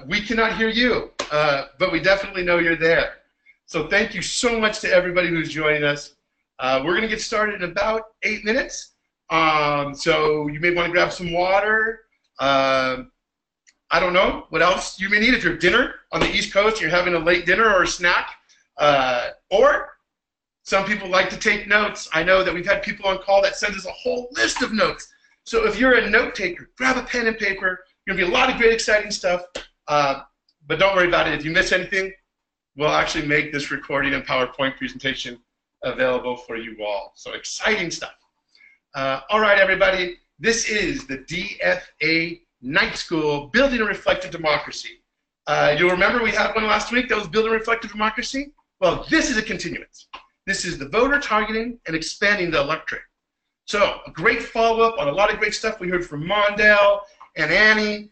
We cannot hear you, but we definitely know you're there. So thank you so much to everybody who's joining us. We're going to get started in about 8 minutes. So you may want to grab some water. I don't know what else you may need if you're dinner on the East Coast, you're having a late dinner or a snack. Or some people like to take notes. I know that we've had people on call that send us a whole list of notes. So if you're a note taker, grab a pen and paper. There's going to be a lot of great, exciting stuff. But don't worry about it. If you miss anything, we'll actually make this recording and PowerPoint presentation available for you all. So exciting stuff. All right, everybody. This is the DFA Night School, Building a Reflective Democracy. You'll remember we had one last week that was Building a Reflective Democracy. Well, this is a continuance. This is the voter targeting and expanding the electorate. So a great follow-up on a lot of great stuff we heard from Mondale and Annie.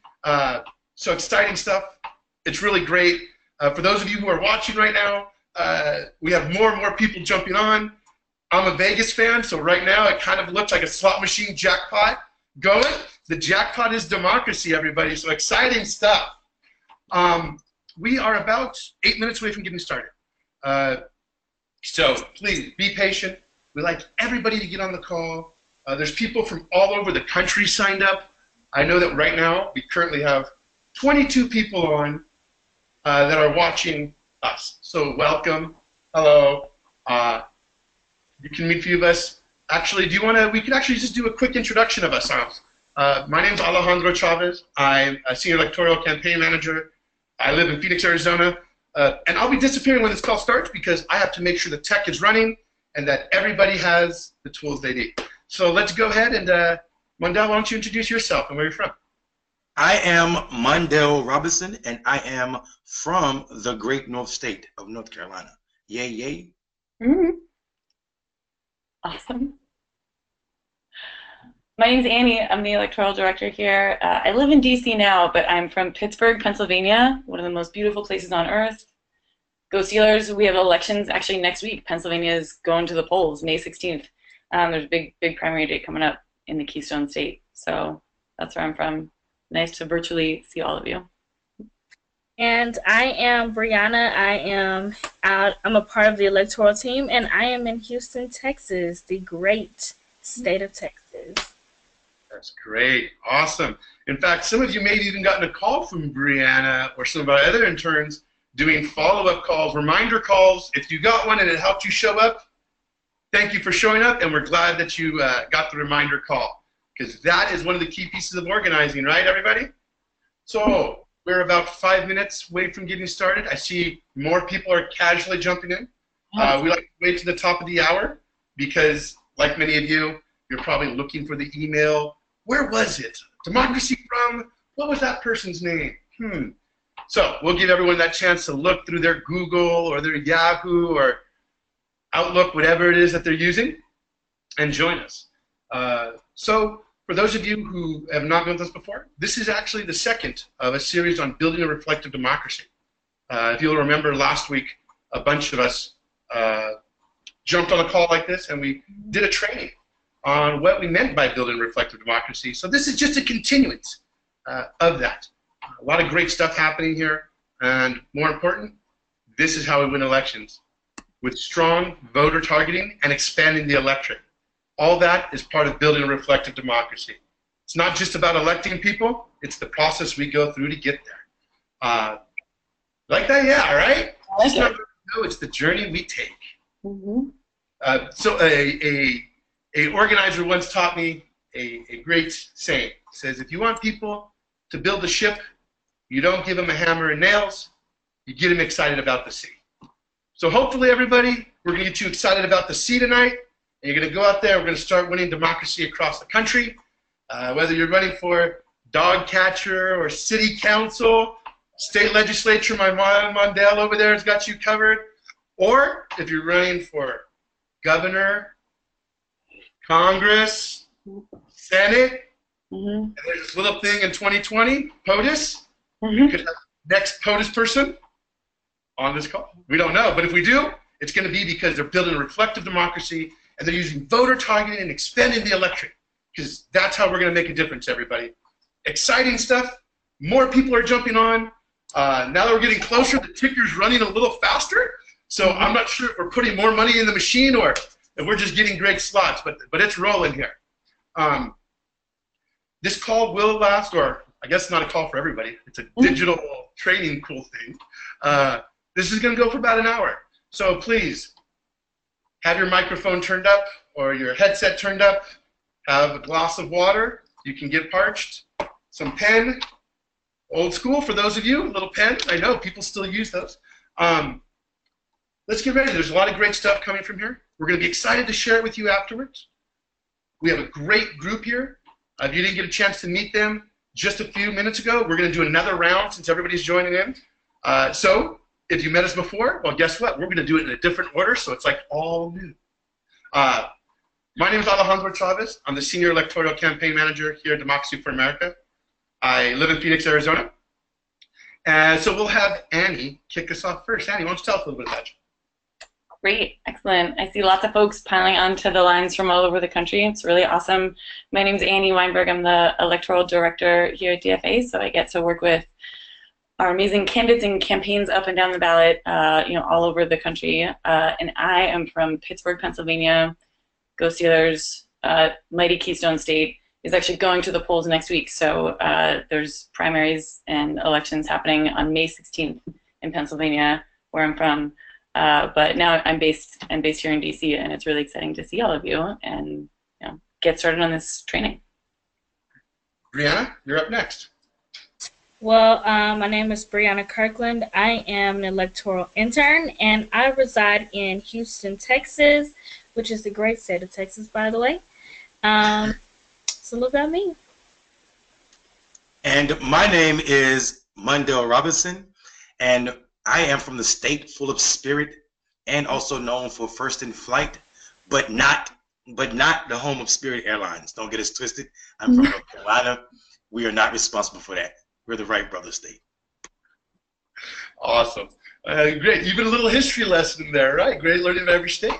So exciting stuff. It's really great. For those of you who are watching right now, we have more and more people jumping on. I'm a Vegas fan, so right now it kind of looks like a slot machine jackpot going. The jackpot is democracy, everybody, so exciting stuff. We are about 8 minutes away from getting started. So please be patient. We'd like everybody to get on the call. There's people from all over the country signed up. I know that right now we currently have 22 people on that are watching us. So welcome. Hello. You can meet a few of us. Actually, do you want to? We could actually just do a quick introduction of ourselves. My name is Alejandro Chavez. I'm a senior electoral campaign manager. I live in Phoenix, Arizona. And I'll be disappearing when this call starts because I have to make sure the tech is running and that everybody has the tools they need. So let's go ahead and, Mondale, why don't you introduce yourself and where you're from? I am Mondale Robinson, and I am from the great North State of North Carolina. Yay, yay. Mm-hmm. Awesome. My name's Annie. I'm the electoral director here. I live in D.C. now, but I'm from Pittsburgh, Pennsylvania, one of the most beautiful places on earth. Go Steelers. We have elections actually next week. Pennsylvania is going to the polls, May 16th. There's a big primary day coming up in the Keystone State. So that's where I'm from. Nice to virtually see all of you. And I am Brianna. I'm a part of the electoral team, and I am in Houston, Texas, the great state of Texas. That's great. Awesome. In fact, some of you may have even gotten a call from Brianna or some of our other interns doing follow-up calls, reminder calls. If you got one and it helped you show up, thank you for showing up, and we're glad that you got the reminder call, because that is one of the key pieces of organizing, right, everybody? So we're about 5 minutes away from getting started. I see more people are casually jumping in. We like to wait to the top of the hour because, like many of you, you're probably looking for the email. Where was it? Democracy from? What was that person's name? So we'll give everyone that chance to look through their Google or their Yahoo or Outlook, whatever it is that they're using, and join us. So for those of you who have not been with us before, this is actually the second of a series on building a reflective democracy. If you'll remember last week, a bunch of us jumped on a call like this and we did a training on what we meant by building a reflective democracy. So this is just a continuance of that. A lot of great stuff happening here, and more important, this is how we win elections, with strong voter targeting and expanding the electorate. All that is part of building a reflective democracy. It's not just about electing people, it's the process we go through to get there. Like that? Yeah, right? I like it. No, it's the journey we take. Mm-hmm. So a organizer once taught me a great saying. It says, if you want people to build a ship, you don't give them a hammer and nails, you get them excited about the sea. So hopefully, everybody, we're going to get you excited about the sea tonight, and you're going to go out there, we're going to start winning democracy across the country, whether you're running for dog catcher or city council, state legislature, my mom, Mondale over there has got you covered, or if you're running for governor, Congress, Senate, and there's this little thing in 2020, POTUS. You could have next POTUS person on this call. We don't know, but if we do, it's going to be because they're building a reflective democracy and they're using voter targeting and expanding the electorate, because that's how we're going to make a difference, everybody. Exciting stuff. More people are jumping on. Now that we're getting closer, the ticker's running a little faster. So I'm not sure if we're putting more money in the machine or if we're just getting great slots, but it's rolling here. This call will last, or I guess it's not a call for everybody. It's a digital training cool thing. This is going to go for about an hour. So please have your microphone turned up or your headset turned up. Have a glass of water. You can get parched. Some pen. Old school for those of you. A little pen. I know people still use those. Let's get ready. There's a lot of great stuff coming from here. We're going to be excited to share it with you afterwards. We have a great group here. If you didn't get a chance to meet them just a few minutes ago, we're going to do another round since everybody's joining in. So if you met us before, well, guess what? We're going to do it in a different order, so it's like all new. My name is Alejandro Chavez. I'm the Senior Electoral Campaign Manager here at Democracy for America. I live in Phoenix, Arizona. And so we'll have Annie kick us off first. Annie, why don't you tell us a little bit about you? Great, excellent. I see lots of folks piling onto the lines from all over the country. It's really awesome. My name's Annie Weinberg. I'm the Electoral Director here at DFA, so I get to work with our amazing candidates and campaigns up and down the ballot, all over the country. And I am from Pittsburgh, Pennsylvania. Go Steelers. Mighty Keystone State is actually going to the polls next week. So there's primaries and elections happening on May 16th in Pennsylvania, where I'm from. But now I'm based here in DC, and it's really exciting to see all of you and get started on this training. Brianna, you're up next. Well, my name is Brianna Kirkland. I am an electoral intern, and I reside in Houston, Texas, which is the great state of Texas, by the way. So look at me. And my name is Mundell Robinson, and I am from the state full of spirit and also known for first in flight, but not the home of Spirit Airlines. Don't get us twisted. I'm from North Carolina. We are not responsible for that. We're the Wright Brothers state. Awesome. Great. Even a little history lesson there, right? Great learning about every state.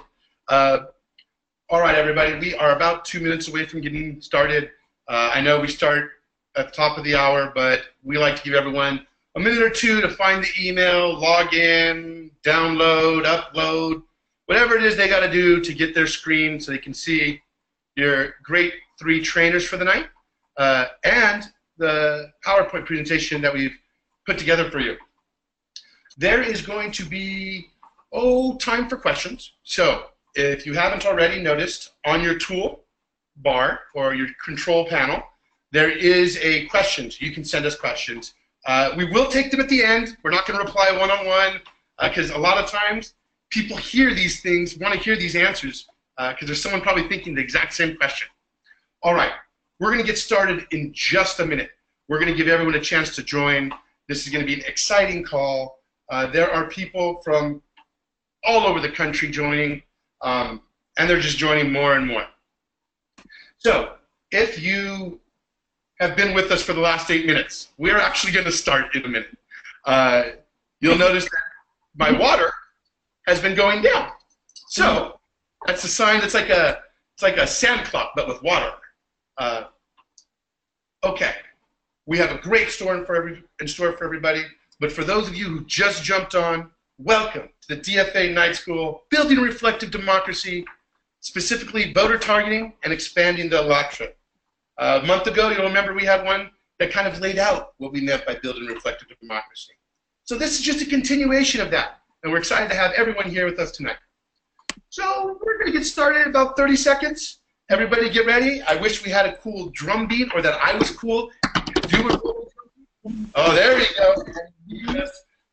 All right, everybody. We are about 2 minutes away from getting started. I know we start at the top of the hour, but we like to give everyone a minute or two to find the email, log in, download, upload, whatever it is they got to do to get their screen so they can see your great 3 trainers for the night and the PowerPoint presentation that we've put together for you. There is going to be, time for questions. So if you haven't already noticed, on your tool bar or your control panel, there is a questions. You can send us questions. We will take them at the end. We're not going to reply one-on-one because a lot of times people hear these things, want to hear these answers because there's someone probably thinking the exact same question. All right, we're going to get started in just a minute. We're going to give everyone a chance to join. This is going to be an exciting call. There are people from all over the country joining, and they're just joining more and more. So if you have been with us for the last 8 minutes, we're actually going to start in a minute. You'll notice that my water has been going down. So that's a sign. It's like a sand clock, but with water. Okay, we have a great store in store for everybody. But for those of you who just jumped on, welcome to the DFA Night School, Building Reflective Democracy, specifically voter targeting and expanding the electorate. A month ago, you'll remember we had one that kind of laid out what we meant by building reflective democracy. So this is just a continuation of that, and we're excited to have everyone here with us tonight. So we're going to get started in about 30 seconds. Everybody get ready. I wish we had a cool drum beat or that I was cool. Oh, there you go.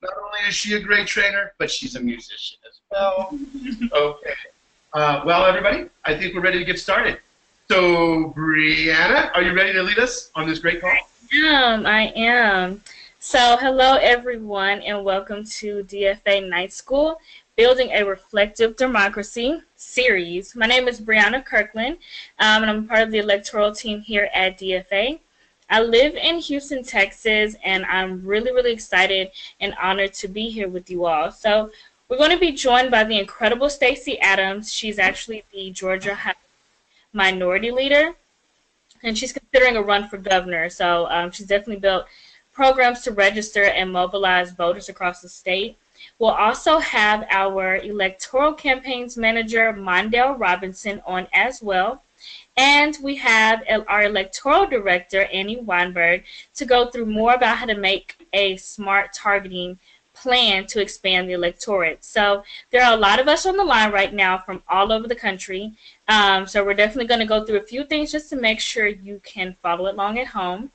Not only is she a great trainer, but she's a musician as well. Okay. Well, everybody, I think we're ready to get started. So, Brianna, are you ready to lead us on this great call? I am. So, hello, everyone, and welcome to DFA Night School, Building a Reflective Democracy series. My name is Brianna Kirkland, and I'm part of the electoral team here at DFA. I live in Houston, Texas, and I'm really, really excited and honored to be here with you all. So, we're going to be joined by the incredible Stacey Abrams. She's actually the Georgia House Minority Leader, and she's considering a run for governor. So she's definitely built programs to register and mobilize voters across the state. We'll also have our electoral campaigns manager, Mondale Robinson, on as well. And we have our electoral director, Annie Weinberg, to go through more about how to make a smart targeting plan to expand the electorate. So there are a lot of us on the line right now from all over the country. So we're definitely going to go through a few things just to make sure you can follow along at home.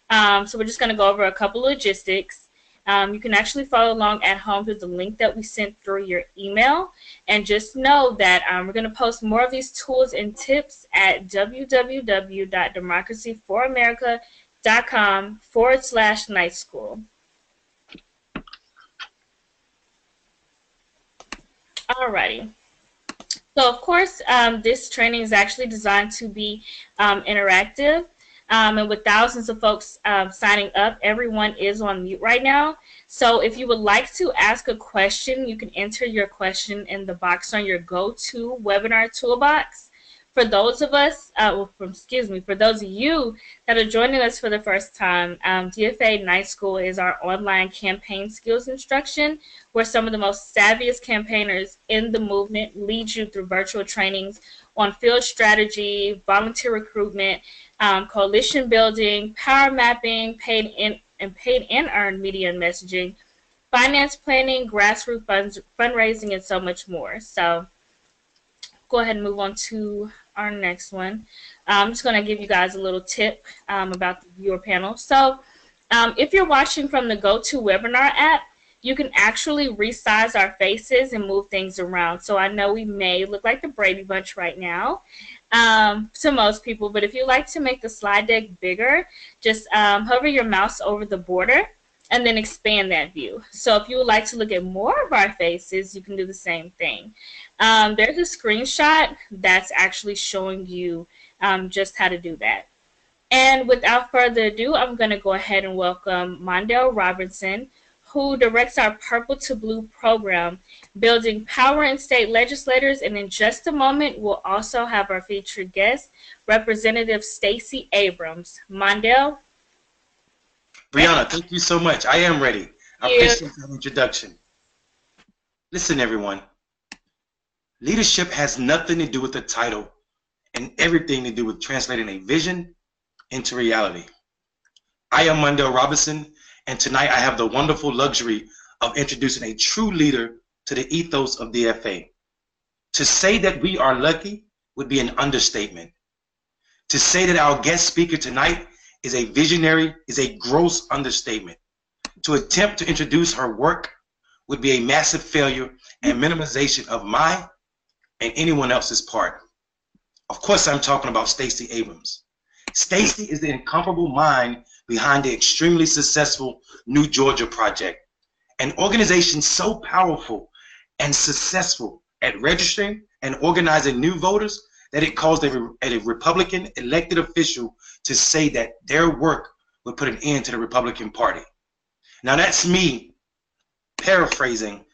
So we're just going to go over a couple of logistics. You can actually follow along at home through the link that we sent through your email. And just know that we're going to post more of these tools and tips at www.democracyforamerica.com/night school. Alrighty. So, of course, this training is actually designed to be interactive. And with thousands of folks signing up, everyone is on mute right now. So if you would like to ask a question, you can enter your question in the box on your go-to webinar toolbox. For those of us, for those of you that are joining us for the first time, DFA Night School is our online campaign skills instruction, where some of the most savviest campaigners in the movement lead you through virtual trainings on field strategy, volunteer recruitment, coalition building, power mapping, paid and earned media and messaging, finance planning, grassroots fundraising, and so much more. So go ahead and move on to our next one. I'm just going to give you guys a little tip about the viewer panel. So if you're watching from the GoToWebinar app, you can actually resize our faces and move things around. So I know we may look like the Brady Bunch right now to most people, but if you like to make the slide deck bigger, just hover your mouse over the border and then expand that view. So if you would like to look at more of our faces, you can do the same thing. There's a screenshot that's actually showing you just how to do that. And without further ado, I'm going to go ahead and welcome Mondale Robinson, who directs our Purple to Blue program, building power in state legislators. And in just a moment, we'll also have our featured guest, Representative Stacey Abrams. Mondale? Brianna, thank you so much. I am ready. I appreciate that introduction. Listen, everyone. Leadership has nothing to do with the title and everything to do with translating a vision into reality. I am Mondale Robinson, and tonight I have the wonderful luxury of introducing a true leader to the ethos of DFA. To say that we are lucky would be an understatement. To say that our guest speaker tonight is a visionary is a gross understatement. To attempt to introduce her work would be a massive failure and minimization of my and anyone else's part. Of course, I'm talking about Stacey Abrams. Stacey is the incomparable mind behind the extremely successful New Georgia Project, an organization so powerful and successful at registering and organizing new voters that it caused a Republican elected official to say that their work would put an end to the Republican Party. Now that's me paraphrasing,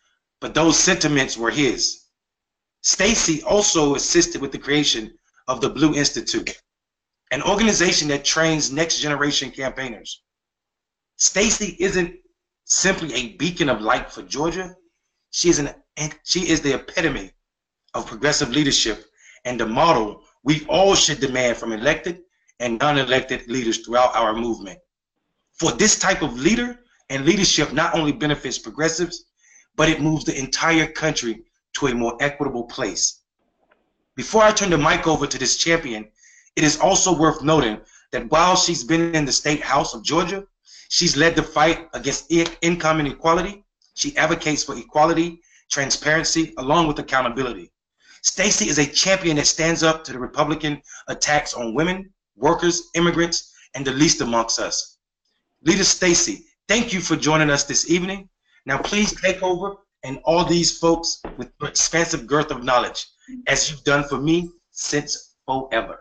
but those sentiments were his. Stacey also assisted with the creation of the Blue Institute, an organization that trains next generation campaigners. Stacey isn't simply a beacon of light for Georgia. She is the epitome of progressive leadership and the model we all should demand from elected and non-elected leaders throughout our movement. For this type of leader and leadership not only benefits progressives, but it moves the entire country to a more equitable place. Before I turn the mic over to this champion, it is also worth noting that while she's been in the State House of Georgia, she's led the fight against income inequality. She advocates for equality, transparency, along with accountability. Stacey is a champion that stands up to the Republican attacks on women, workers, immigrants, and the least amongst us. Leader Stacey, thank you for joining us this evening. Now please take over and all these folks with your expansive girth of knowledge, as you've done for me since forever.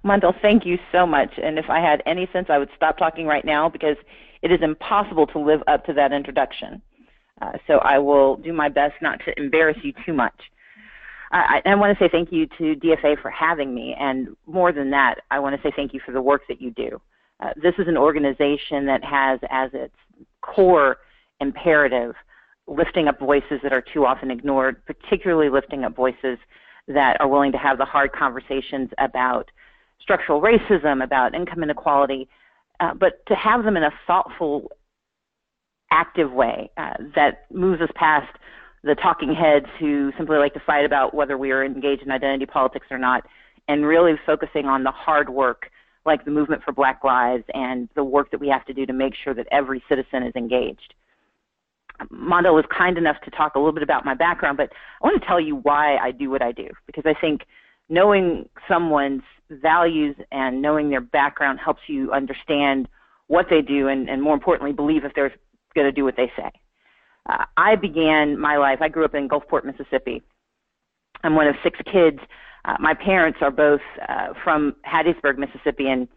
Mondale, thank you so much. And if I had any sense, I would stop talking right now because it is impossible to live up to that introduction. So I will do my best not to embarrass you too much. I want to say thank you to DFA for having me. And more than that, I want to say thank you for the work that you do. This is an organization that has as its core imperative lifting up voices that are too often ignored, particularly lifting up voices that are willing to have the hard conversations about structural racism, about income inequality, but to have them in a thoughtful, active way that moves us past the talking heads who simply like to fight about whether we are engaged in identity politics or not, and really focusing on the hard work, like the movement for Black Lives and the work that we have to do to make sure that every citizen is engaged. Mondo was kind enough to talk a little bit about my background, but I want to tell you why I do what I do, because I think knowing someone's values and knowing their background helps you understand what they do and more importantly, believe if they're going to do what they say. I began my life, I grew up in Gulfport, Mississippi. I'm one of 6 kids. My parents are both from Hattiesburg, Mississippi, and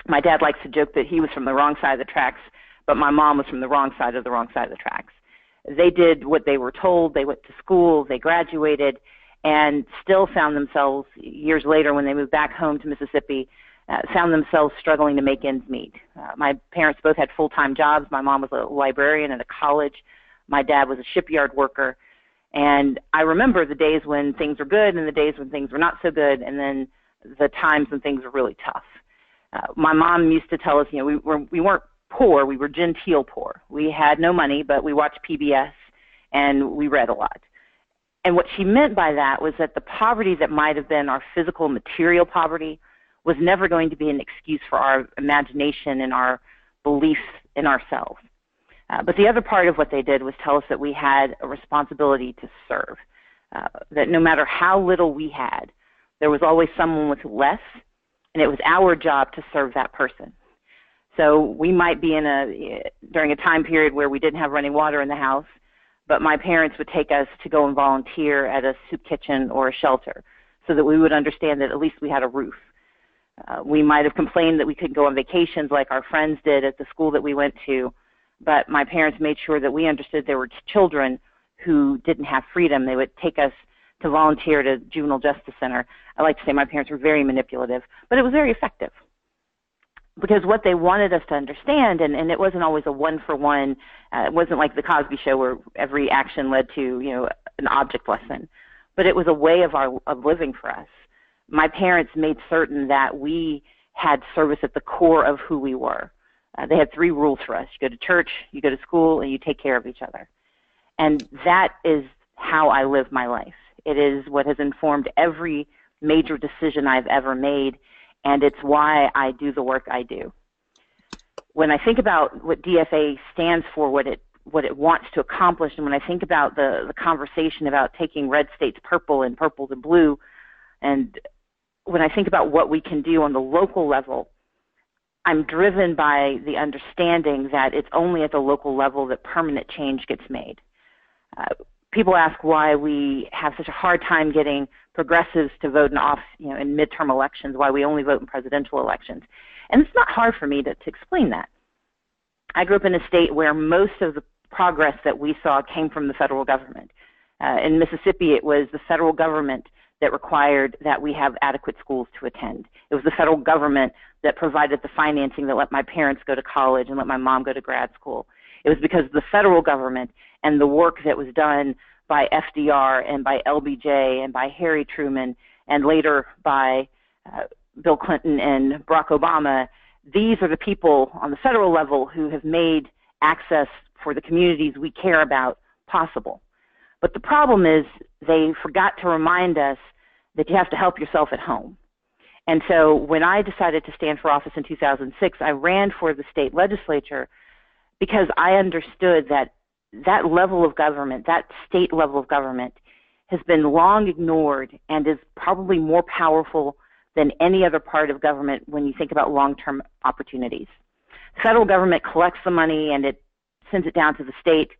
my dad likes to joke that he was from the wrong side of the tracks, but my mom was from the wrong side of the tracks. They did what they were told. They went to school, they graduated, and still found themselves, years later when they moved back home to Mississippi, found themselves struggling to make ends meet. My parents both had full-time jobs. My mom was a librarian at a college. My dad was a shipyard worker. And I remember the days when things were good and the days when things were not so good, and then the times when things were really tough. My mom used to tell us, you know, we weren't poor, we were genteel poor. We had no money, but we watched PBS and we read a lot. And what she meant by that was that the poverty that might have been our physical, material poverty was never going to be an excuse for our imagination and our belief in ourselves. But the other part of what they did was tell us that we had a responsibility to serve, that no matter how little we had, there was always someone with less, and it was our job to serve that person. So we might be during a time period where we didn't have running water in the house, but my parents would take us to go and volunteer at a soup kitchen or a shelter so that we would understand that at least we had a roof. We might have complained that we couldn't go on vacations like our friends did at the school that we went to, but my parents made sure that we understood there were children who didn't have freedom. They would take us to volunteer at a juvenile justice center. I like to say my parents were very manipulative, but it was very effective. Because what they wanted us to understand, and it wasn't always a one-for-one, it wasn't like the Cosby Show where every action led to, you know, an object lesson, but it was a way of living for us. My parents made certain that we had service at the core of who we were. They had 3 rules for us. You go to church, you go to school, and you take care of each other. And that is how I live my life. It is what has informed every major decision I've ever made, and it's why I do the work I do. When I think about what DFA stands for, what it wants to accomplish, and when I think about the conversation about taking red states purple and purple to blue, and when I think about what we can do on the local level, I'm driven by the understanding that it's only at the local level that permanent change gets made. People ask why we have such a hard time getting progressives to vote in midterm elections, why we only vote in presidential elections. And it's not hard for me to explain that. I grew up in a state where most of the progress that we saw came from the federal government. In Mississippi, it was the federal government that required that we have adequate schools to attend. It was the federal government that provided the financing that let my parents go to college and let my mom go to grad school. It was because of the federal government and the work that was done by FDR and by LBJ and by Harry Truman and later by Bill Clinton and Barack Obama. These are the people on the federal level who have made access for the communities we care about possible. But the problem is they forgot to remind us that you have to help yourself at home. And so when I decided to stand for office in 2006, I ran for the state legislature because I understood that that level of government, that state level of government, has been long ignored and is probably more powerful than any other part of government when you think about long-term opportunities. The federal government collects the money and it sends it down to the state.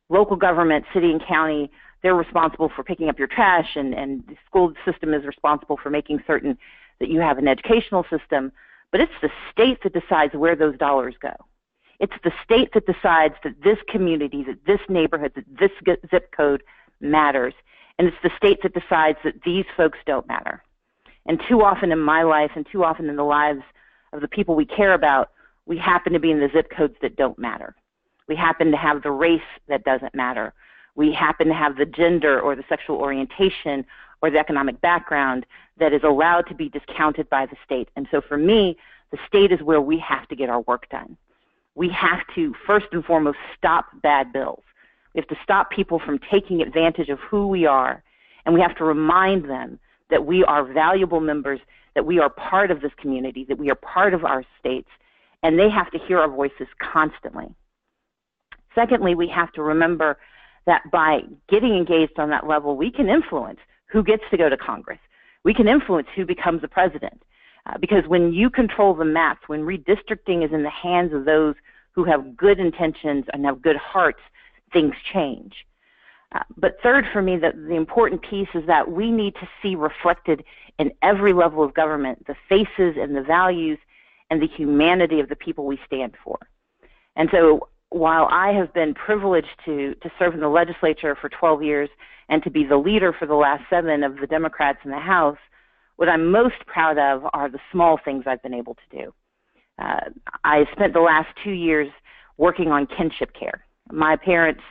Local government, city and county, they're responsible for picking up your trash, and the school system is responsible for making certain that you have an educational system. But it's the state that decides where those dollars go. It's the state that decides that this community, that this neighborhood, that this zip code matters. And it's the state that decides that these folks don't matter. And too often in my life and too often in the lives of the people we care about, we happen to be in the zip codes that don't matter. We happen to have the race that doesn't matter. We happen to have the gender or the sexual orientation or the economic background that is allowed to be discounted by the state. And so for me, the state is where we have to get our work done. We have to, first and foremost, stop bad bills. We have to stop people from taking advantage of who we are, and we have to remind them that we are valuable members, that we are part of this community, that we are part of our states, and they have to hear our voices constantly. Secondly, we have to remember that by getting engaged on that level, we can influence who gets to go to Congress. We can influence who becomes the president. Because when you control the maps, when redistricting is in the hands of those who have good intentions and have good hearts, things change. But third, for me, the important piece is that we need to see reflected in every level of government the faces and the values and the humanity of the people we stand for. And so while I have been privileged to serve in the legislature for 12 years and to be the leader for the last 7 of the Democrats in the House, what I'm most proud of are the small things I've been able to do. I spent the last 2 years working on kinship care. My parents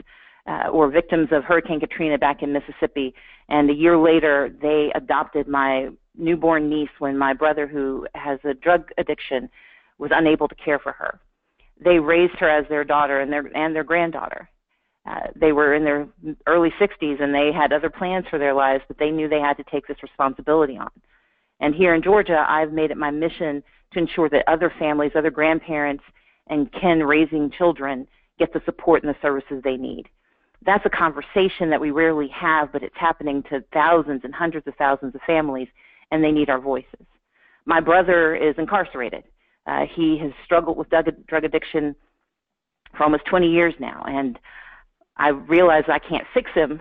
were victims of Hurricane Katrina back in Mississippi, and a year later they adopted my newborn niece when my brother, who has a drug addiction, was unable to care for her. They raised her as their daughter and their granddaughter. They were in their early 60s, and they had other plans for their lives, but they knew they had to take this responsibility on. And here in Georgia, I've made it my mission to ensure that other families, other grandparents, and kin raising children get the support and the services they need. That's a conversation that we rarely have, but it's happening to thousands and hundreds of thousands of families, and they need our voices. My brother is incarcerated. He has struggled with drug addiction for almost 20 years now, and I realize I can't fix him,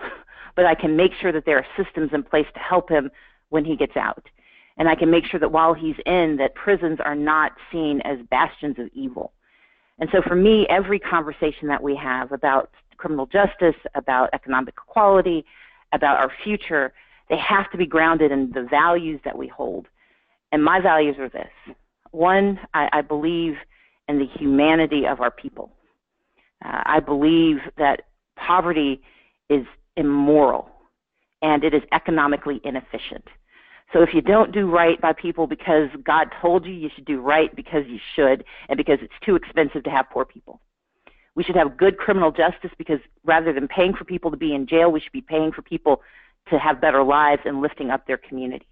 but I can make sure that there are systems in place to help him when he gets out. And I can make sure that while he's in, that prisons are not seen as bastions of evil. And so for me, every conversation that we have about criminal justice, about economic equality, about our future, they have to be grounded in the values that we hold. And my values are this. One, I believe in the humanity of our people. I believe that poverty is immoral and it is economically inefficient. So if you don't do right by people because God told you, you should do right because you should and because it's too expensive to have poor people. We should have good criminal justice because rather than paying for people to be in jail, we should be paying for people to have better lives and lifting up their communities.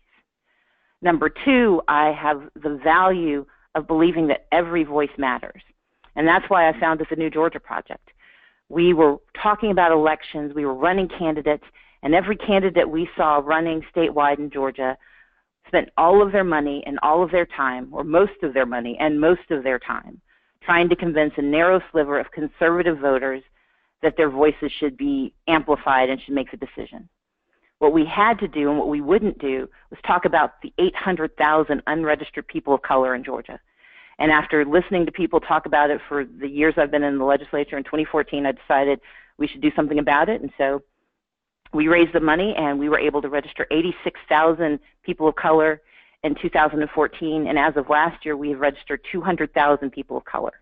Number 2, I have the value of believing that every voice matters. And that's why I founded the New Georgia Project. We were talking about elections, we were running candidates, and every candidate we saw running statewide in Georgia spent all of their money and all of their time, or most of their money and most of their time, trying to convince a narrow sliver of conservative voters that their voices should be amplified and should make the decision. What we had to do and what we wouldn't do was talk about the 800,000 unregistered people of color in Georgia. And after listening to people talk about it for the years I've been in the legislature, in 2014, I decided we should do something about it. And so we raised the money and we were able to register 86,000 people of color in 2014. And as of last year, we have registered 200,000 people of color.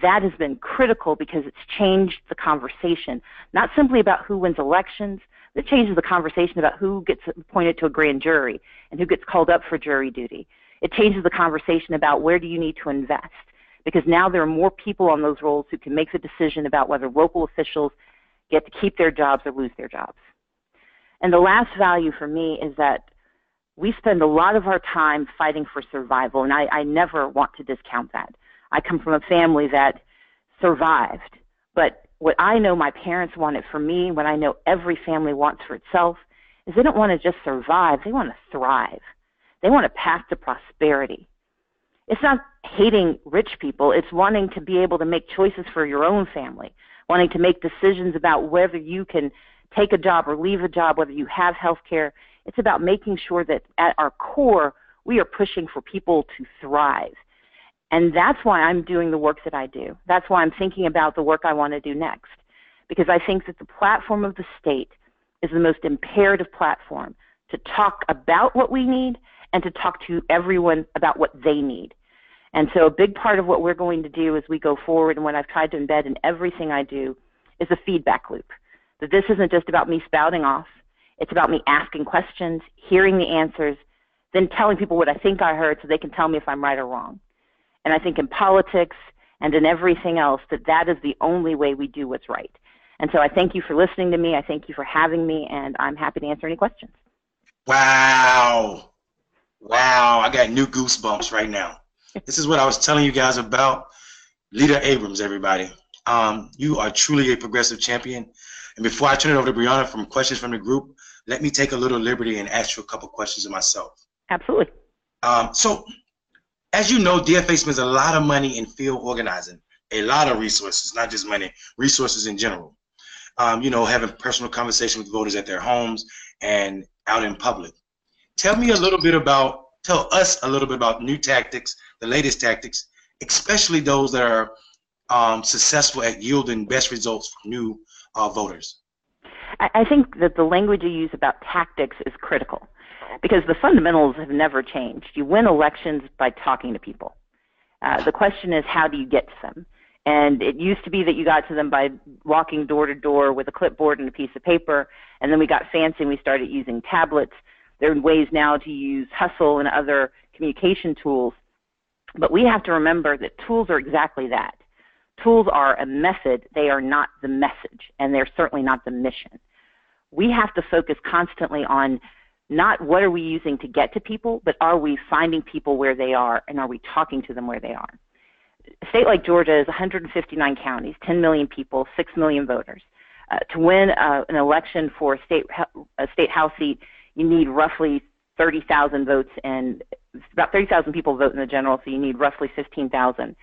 That has been critical because it's changed the conversation, not simply about who wins elections. It changes the conversation about who gets appointed to a grand jury and who gets called up for jury duty. It changes the conversation about where do you need to invest, because now there are more people on those roles who can make the decision about whether local officials get to keep their jobs or lose their jobs. And the last value for me is that we spend a lot of our time fighting for survival, and I never want to discount that. I come from a family that survived, but what I know my parents wanted for me, what I know every family wants for itself, is they don't want to just survive, they want to thrive. They want a path to prosperity. It's not hating rich people, it's wanting to be able to make choices for your own family, wanting to make decisions about whether you can take a job or leave a job, whether you have health care. It's about making sure that at our core, we are pushing for people to thrive. And that's why I'm doing the work that I do. That's why I'm thinking about the work I want to do next. Because I think that the platform of the state is the most imperative platform to talk about what we need and to talk to everyone about what they need. And so a big part of what we're going to do as we go forward, and what I've tried to embed in everything I do, is a feedback loop. That this isn't just about me spouting off. It's about me asking questions, hearing the answers, then telling people what I think I heard so they can tell me if I'm right or wrong. And I think in politics and in everything else that is the only way we do what's right. And so I thank you for listening to me. I thank you for having me, and I'm happy to answer any questions. Wow. Wow, I got new goosebumps right now. This is what I was telling you guys about. Leader Abrams, everybody. You are truly a progressive champion. And before I turn it over to Brianna from questions from the group, let me take a little liberty and ask you a couple questions of myself. Absolutely. So, as you know, DFA spends a lot of money in field organizing, a lot of resources, not just money, resources in general. You know, having personal conversation with voters at their homes and out in public. Tell us a little bit about new tactics, the latest tactics, especially those that are successful at yielding best results for new voters. I think that the language you use about tactics is critical, because the fundamentals have never changed. You win elections by talking to people. The question is, how do you get to them? And it used to be that you got to them by walking door to door with a clipboard and a piece of paper, and then we got fancy and we started using tablets. There are ways now to use Hustle and other communication tools, but we have to remember that tools are exactly that. Tools are a method, they are not the message, and they're certainly not the mission. We have to focus constantly on not what are we using to get to people, but are we finding people where they are, and are we talking to them where they are? A state like Georgia is 159 counties, 10 million people, 6 million voters. To win an election for a state house seat, you need roughly 30,000 votes, and about 30,000 people vote in the general, so you need roughly 15,000.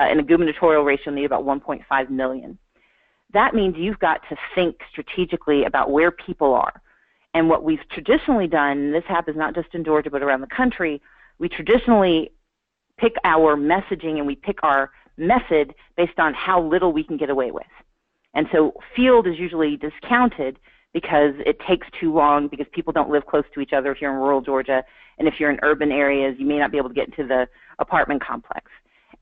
In a gubernatorial race, you'll need about 1.5 million. That means you've got to think strategically about where people are. And what we've traditionally done, and this happens not just in Georgia but around the country, we traditionally pick our messaging and we pick our method based on how little we can get away with. And so field is usually discounted because it takes too long, because people don't live close to each other if you're in rural Georgia, and if you're in urban areas, you may not be able to get into the apartment complex.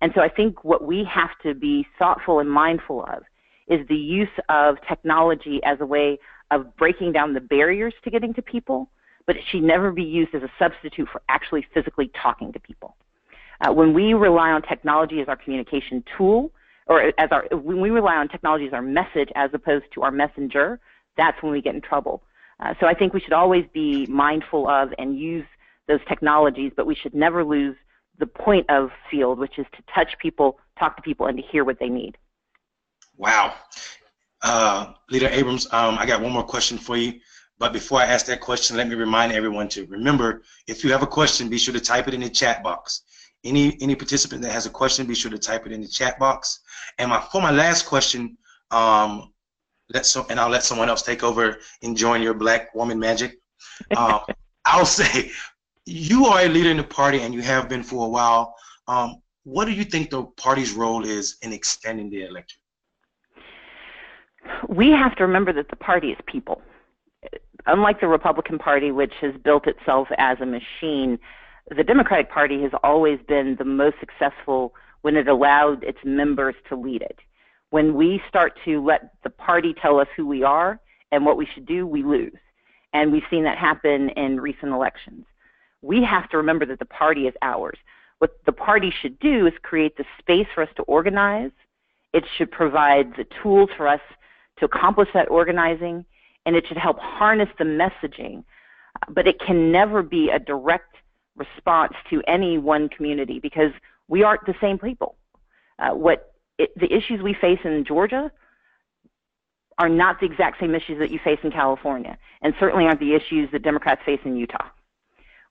And so I think what we have to be thoughtful and mindful of is the use of technology as a way of breaking down the barriers to getting to people, but it should never be used as a substitute for actually physically talking to people. When we rely on technology as our communication tool, or when we rely on technology as our message as opposed to our messenger, that's when we get in trouble. So I think we should always be mindful of and use those technologies, but we should never lose the point of field, which is to touch people, talk to people, and to hear what they need. Wow. Leader Abrams, I got one more question for you. But before I ask that question, let me remind everyone to remember, if you have a question, be sure to type it in the chat box. Any participant that has a question, be sure to type it in the chat box. And for my last question, and I'll let someone else take over enjoying your black woman magic. I'll say, you are a leader in the party, and you have been for a while. What do you think the party's role is in extending the electorate? We have to remember that the party is people. Unlike the Republican Party, which has built itself as a machine, the Democratic Party has always been the most successful when it allowed its members to lead it. When we start to let the party tell us who we are and what we should do, we lose. And we've seen that happen in recent elections. We have to remember that the party is ours. What the party should do is create the space for us to organize. It should provide the tools for us to accomplish that organizing, and it should help harness the messaging. But it can never be a direct response to any one community, because we aren't the same people. The issues we face in Georgia are not the exact same issues that you face in California, and certainly aren't the issues that Democrats face in Utah.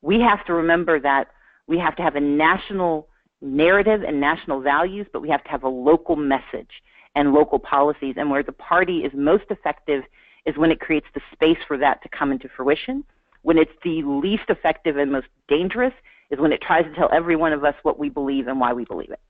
We have to remember that we have to have a national narrative and national values, but we have to have a local message and local policies. And where the party is most effective is when it creates the space for that to come into fruition. When it's the least effective and most dangerous is when it tries to tell every one of us what we believe and why we believe it.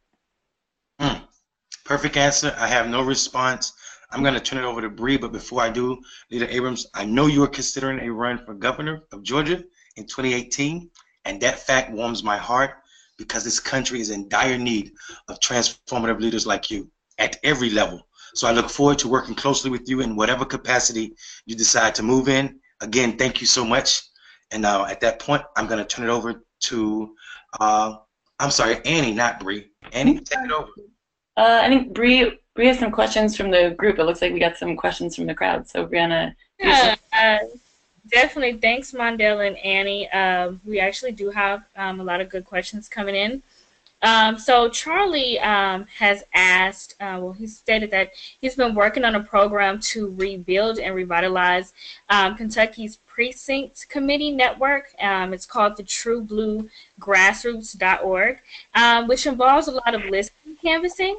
Perfect answer. I have no response. I'm going to turn it over to Bree, but before I do, Leader Abrams, I know you are considering a run for governor of Georgia in 2018, and that fact warms my heart because this country is in dire need of transformative leaders like you at every level. So I look forward to working closely with you in whatever capacity you decide to move in. Again, thank you so much. And at that point, I'm going to turn it over to, I'm sorry, Annie, not Bree. Annie, take it over. I think Bree has some questions from the group. It looks like we got some questions from the crowd. So Brianna. Yeah, definitely. Thanks, Mondale and Annie. We actually do have a lot of good questions coming in. So Charlie has asked, well, he stated that he's been working on a program to rebuild and revitalize Kentucky's Precinct Committee Network. It's called the TrueBlueGrassroots.org, which involves a lot of listening canvassing.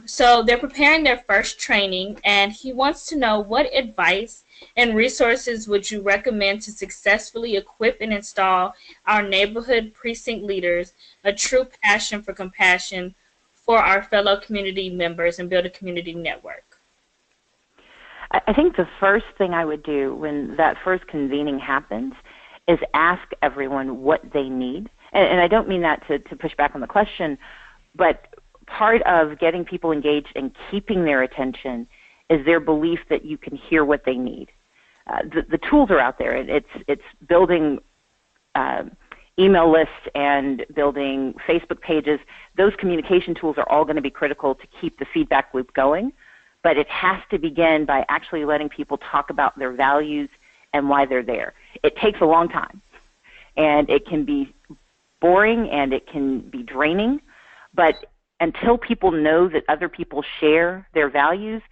So they're preparing their first training, and he wants to know what advice and resources would you recommend to successfully equip and install our neighborhood precinct leaders a true passion for compassion for our fellow community members and build a community network? I think the first thing I would do when that first convening happens is ask everyone what they need. And I don't mean that to push back on the question, but part of getting people engaged and keeping their attention is their belief that you can hear what they need. The tools are out there. It's building email lists and building Facebook pages. Those communication tools are all going to be critical to keep the feedback loop going, but it has to begin by actually letting people talk about their values and why they're there. It takes a long time, and it can be boring and it can be draining, but until people know that other people share their values,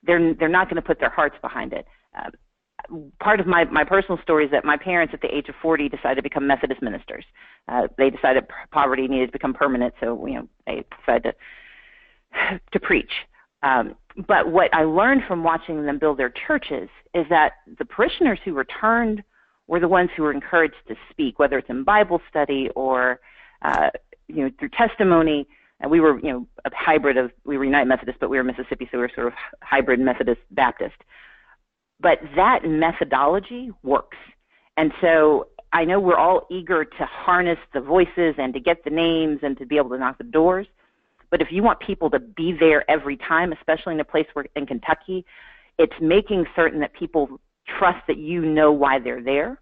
they're not going to put their hearts behind it. Part of my personal story is that my parents at the age of 40 decided to become Methodist ministers. They decided poverty needed to become permanent, so they decided to preach. But what I learned from watching them build their churches is that the parishioners who returned were the ones who were encouraged to speak, whether it's in Bible study or through testimony. And we were a hybrid of, we were United Methodist, but we were Mississippi, so we were sort of hybrid Methodist Baptist. But that methodology works. And so I know we're all eager to harness the voices and to get the names and to be able to knock the doors. But if you want people to be there every time, especially in a place where in Kentucky, it's making certain that people trust that you know why they're there,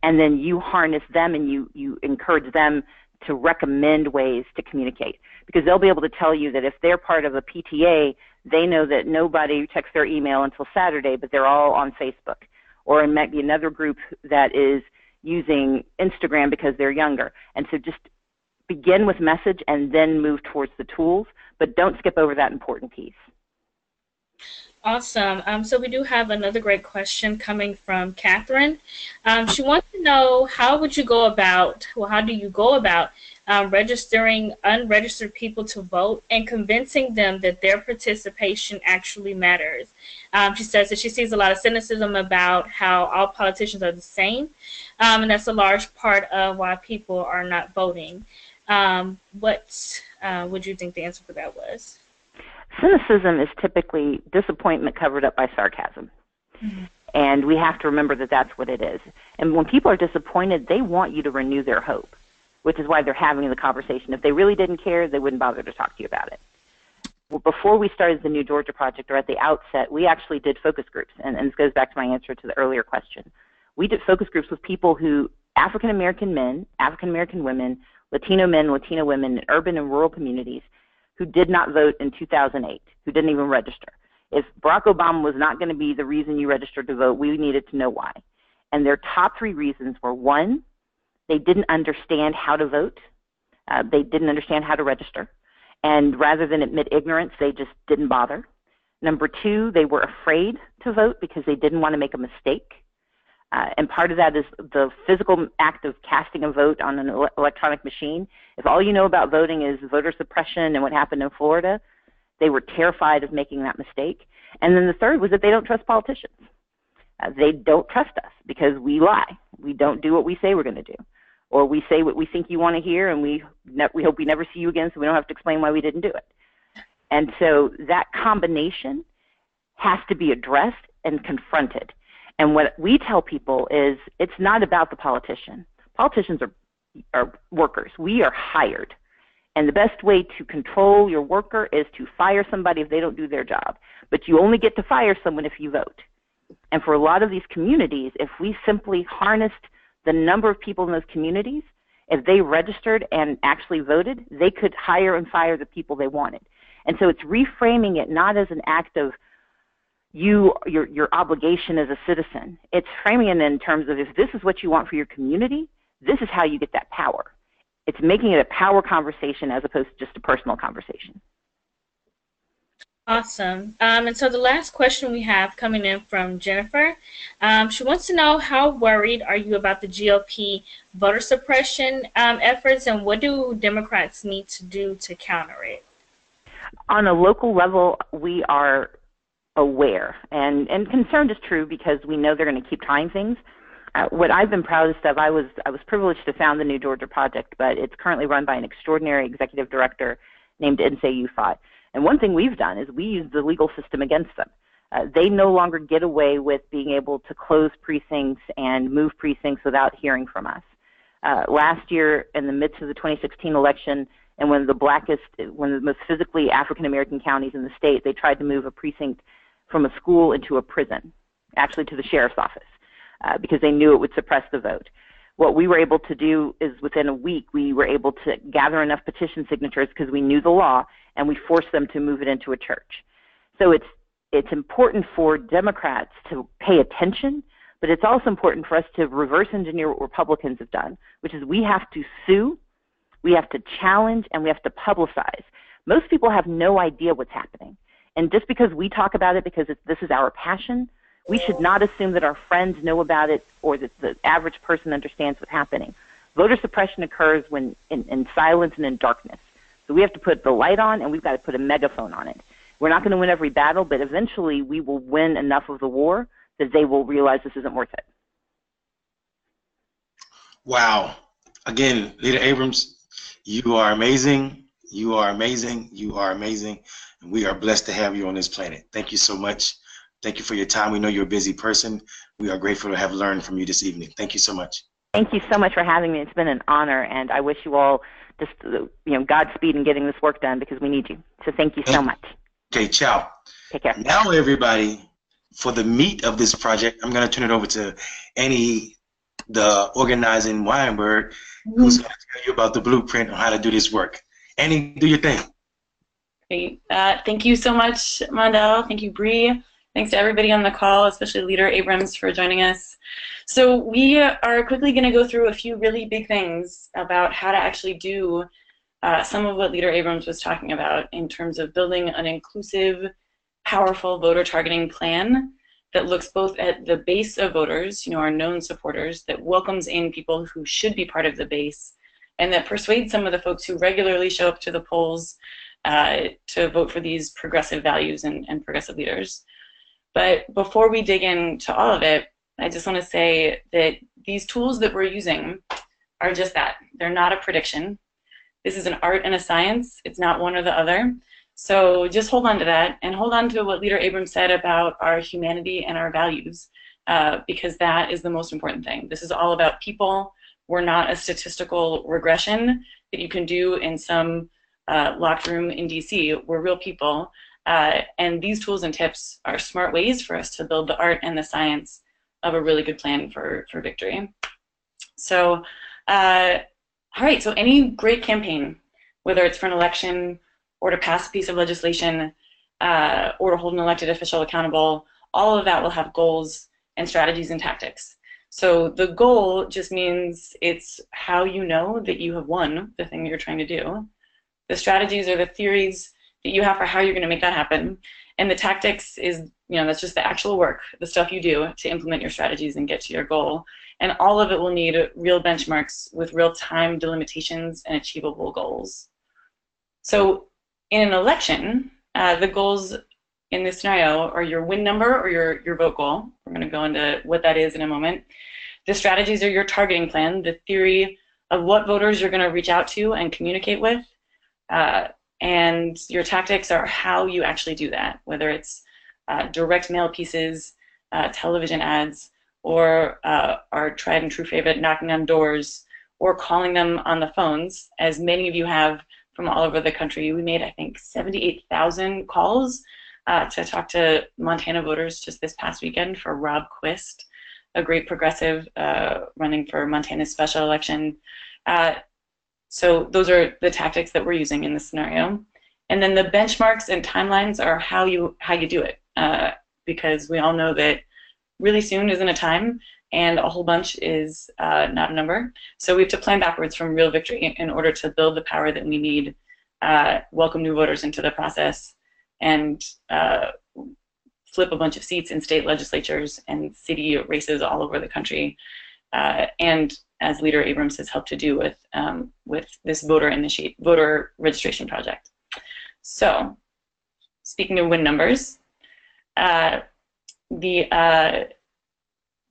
and then you harness them and you encourage them to recommend ways to communicate. Because they'll be able to tell you that if they're part of a PTA, they know that nobody checks their email until Saturday, but they're all on Facebook. Or it might be another group that is using Instagram because they're younger. And so just begin with message and then move towards the tools, but don't skip over that important piece. Awesome. So we do have another great question coming from Catherine. She wants to know how do you go about registering unregistered people to vote and convincing them that their participation actually matters. She says that she sees a lot of cynicism about how all politicians are the same, and that's a large part of why people are not voting. What would you think the answer for that was? Cynicism is typically disappointment covered up by sarcasm. Mm-hmm. And we have to remember that that's what it is. And when people are disappointed, they want you to renew their hope, which is why they're having the conversation. If they really didn't care, they wouldn't bother to talk to you about it. Well, before we started the New Georgia Project, or at the outset, we actually did focus groups. And this goes back to my answer to the earlier question. We did focus groups with people who, African-American men, African-American women, Latino men, Latino women in urban and rural communities who did not vote in 2008, who didn't even register. If Barack Obama was not going to be the reason you registered to vote, we needed to know why. And their top three reasons were, one, they didn't understand how to vote. They didn't understand how to register. And rather than admit ignorance, they just didn't bother. Number two, they were afraid to vote because they didn't want to make a mistake. And part of that is the physical act of casting a vote on an electronic machine. If all you know about voting is voter suppression and what happened in Florida, they were terrified of making that mistake. And then the third was that they don't trust politicians. They don't trust us because we lie. We don't do what we say we're going to do. Or we say what we think you want to hear, and we hope we never see you again so we don't have to explain why we didn't do it. And so that combination has to be addressed and confronted. And what we tell people is it's not about the politician. Politicians are are workers. We are hired. And the best way to control your worker is to fire somebody if they don't do their job. But you only get to fire someone if you vote. And for a lot of these communities, if we simply harnessed the number of people in those communities, if they registered and actually voted, they could hire and fire the people they wanted. And so it's reframing it not as an act of your obligation as a citizen. It's framing it in terms of, if this is what you want for your community, this is how you get that power. It's making it a power conversation as opposed to just a personal conversation. Awesome. And so the last question we have coming in from Jennifer, she wants to know, how worried are you about the GOP voter suppression efforts, and what do Democrats need to do to counter it? On a local level, we are aware, and concerned is true because we know they're going to keep trying things. What I've been proudest of, I was privileged to found the New Georgia Project, but it's currently run by an extraordinary executive director named Nsé Ufot. And one thing we've done is we use the legal system against them. They no longer get away with being able to close precincts and move precincts without hearing from us. Last year, in the midst of the 2016 election, and one of the most physically African-American counties in the state, they tried to move a precinct from a school into a prison, actually to the sheriff's office. Because they knew it would suppress the vote. What we were able to do is, within a week, we were able to gather enough petition signatures because we knew the law, and we forced them to move it into a church. So it's important for Democrats to pay attention, but it's also important for us to reverse engineer what Republicans have done, which is we have to sue, we have to challenge, and we have to publicize. Most people have no idea what's happening. And just because we talk about it because this is our passion, we should not assume that our friends know about it or that the average person understands what's happening. Voter suppression occurs when in silence and in darkness. So we have to put the light on, and we've got to put a megaphone on it. We're not going to win every battle, but eventually we will win enough of the war that they will realize this isn't worth it. Wow. Again, Leader Abrams, you are amazing. You are amazing. You are amazing. And we are blessed to have you on this planet. Thank you so much. Thank you for your time. We know you're a busy person. We are grateful to have learned from you this evening. Thank you so much. Thank you so much for having me. It's been an honor, and I wish you all just Godspeed in getting this work done because we need you. So thank you so much. Okay, ciao. Take care. Now, everybody, for the meat of this project, I'm going to turn it over to Annie, the organizing Weinberg, who's going to tell you about the blueprint on how to do this work. Annie, do your thing. Great. Thank you so much, Mondell. Thank you, Bree. Thanks to everybody on the call, especially Leader Abrams for joining us. So we are quickly going to go through a few really big things about how to actually do some of what Leader Abrams was talking about in terms of building an inclusive, powerful voter targeting plan that looks both at the base of voters, our known supporters, that welcomes in people who should be part of the base, and that persuades some of the folks who regularly show up to the polls to vote for these progressive values and progressive leaders. But before we dig into all of it, I just want to say that these tools that we're using are just that. They're not a prediction. This is an art and a science. It's not one or the other. So just hold on to that, and hold on to what Leader Abrams said about our humanity and our values, because that is the most important thing. This is all about people. We're not a statistical regression that you can do in some locked room in DC. We're real people. And these tools and tips are smart ways for us to build the art and the science of a really good plan for victory. So, all right, so any great campaign, whether it's for an election or to pass a piece of legislation or to hold an elected official accountable, all of that will have goals and strategies and tactics. So the goal just means it's how you know that you have won the thing that you're trying to do. The strategies are the theories that you have for how you're going to make that happen. And the tactics is, that's just the actual work, the stuff you do to implement your strategies and get to your goal. And all of it will need real benchmarks with real time delimitations and achievable goals. So in an election, the goals in this scenario are your win number or your vote goal. We're going to go into what that is in a moment. The strategies are your targeting plan, the theory of what voters you're going to reach out to and communicate with. And your tactics are how you actually do that, whether it's direct mail pieces, television ads, or our tried and true favorite knocking on doors, or calling them on the phones, as many of you have from all over the country. We made, I think, 78,000 calls to talk to Montana voters just this past weekend for Rob Quist, a great progressive running for Montana's special election. So those are the tactics that we're using in this scenario. And then the benchmarks and timelines are how you do it, because we all know that really soon isn't a time, and a whole bunch is not a number. So we have to plan backwards from real victory in order to build the power that we need, welcome new voters into the process, and flip a bunch of seats in state legislatures and city races all over the country. And as Leader Abrams has helped to do with this voter registration project. So, speaking of win numbers, the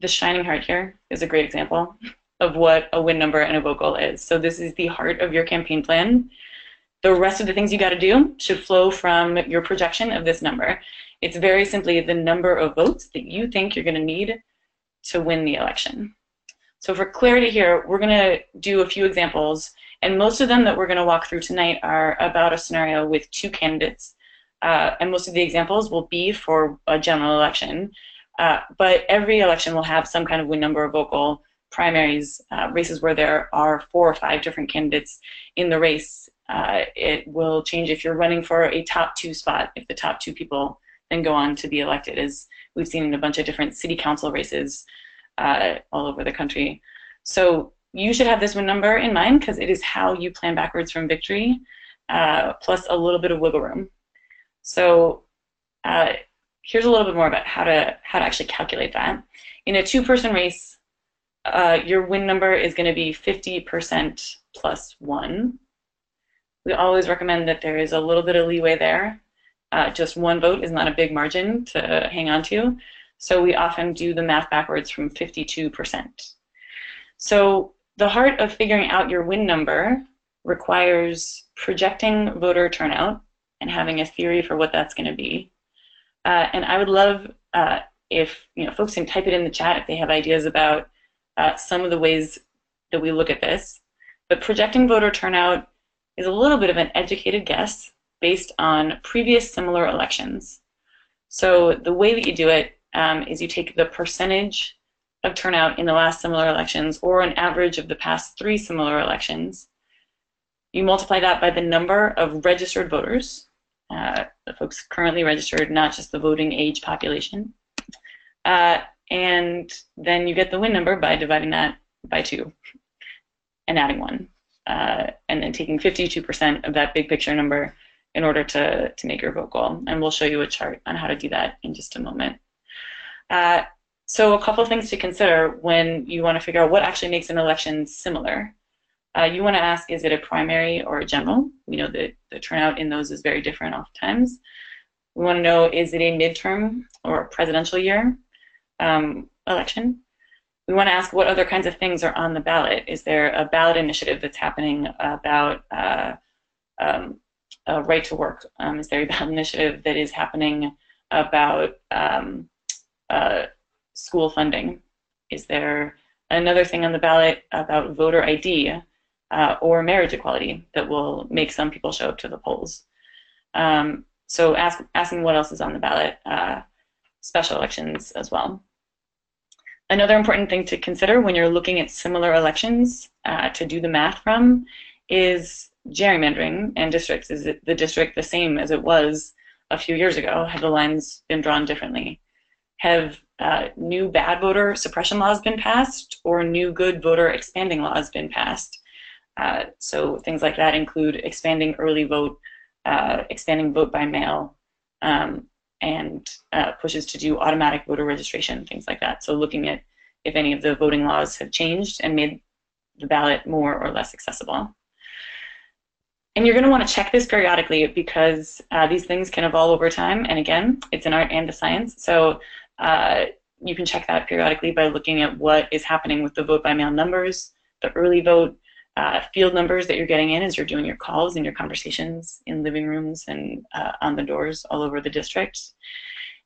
shining heart here is a great example of what a win number and a vote goal is. So this is the heart of your campaign plan. The rest of the things you got to do should flow from your projection of this number. It's very simply the number of votes that you think you're going to need to win the election. So for clarity here, we're going to do a few examples, and most of them that we're going to walk through tonight are about a scenario with two candidates, and most of the examples will be for a general election. But every election will have some kind of win number or vote goal. Primaries, races where there are 4 or 5 different candidates in the race. It will change if you're running for a top 2 spot, if the top 2 people then go on to be elected, as we've seen in a bunch of different city council races all over the country. So you should have this win number in mind, because it is how you plan backwards from victory, plus a little bit of wiggle room. So here's a little bit more about how to actually calculate that. In a 2-person race, your win number is going to be 50% plus 1. We always recommend that there is a little bit of leeway there. Just 1 vote is not a big margin to hang on to. So we often do the math backwards from 52%. So the heart of figuring out your win number requires projecting voter turnout and having a theory for what that's going to be. And I would love if folks can type it in the chat if they have ideas about some of the ways that we look at this. But projecting voter turnout is a little bit of an educated guess based on previous similar elections. So the way that you do it is you take the percentage of turnout in the last similar elections, or an average of the past 3 similar elections. You multiply that by the number of registered voters, the folks currently registered, not just the voting age population. And then you get the win number by dividing that by 2 and adding 1. And then taking 52% of that big picture number in order to make your vote goal. And we'll show you a chart on how to do that in just a moment. So a couple of things to consider when you want to figure out what actually makes an election similar. You want to ask, is it a primary or a general? We know that the turnout in those is very different oftentimes. We want to know, is it a midterm or a presidential year election? We want to ask what other kinds of things are on the ballot. Is there a ballot initiative that's happening about right to work? Is there a ballot initiative that is happening about school funding? Is there another thing on the ballot about voter ID or marriage equality that will make some people show up to the polls? So asking what else is on the ballot, special elections as well. Another important thing to consider when you're looking at similar elections to do the math from is gerrymandering and districts. Is the district the same as it was a few years ago? Have the lines been drawn differently? Have new bad voter suppression laws been passed, or new good voter expanding laws been passed? So things like that include expanding early vote, expanding vote by mail, and pushes to do automatic voter registration, things like that. So looking at if any of the voting laws have changed and made the ballot more or less accessible. And you're going to want to check this periodically, because these things can evolve over time. And again, it's an art and a science. So you can check that periodically by looking at what is happening with the vote by mail numbers, the early vote, field numbers that you're getting in as you're doing your calls and your conversations in living rooms and on the doors all over the district.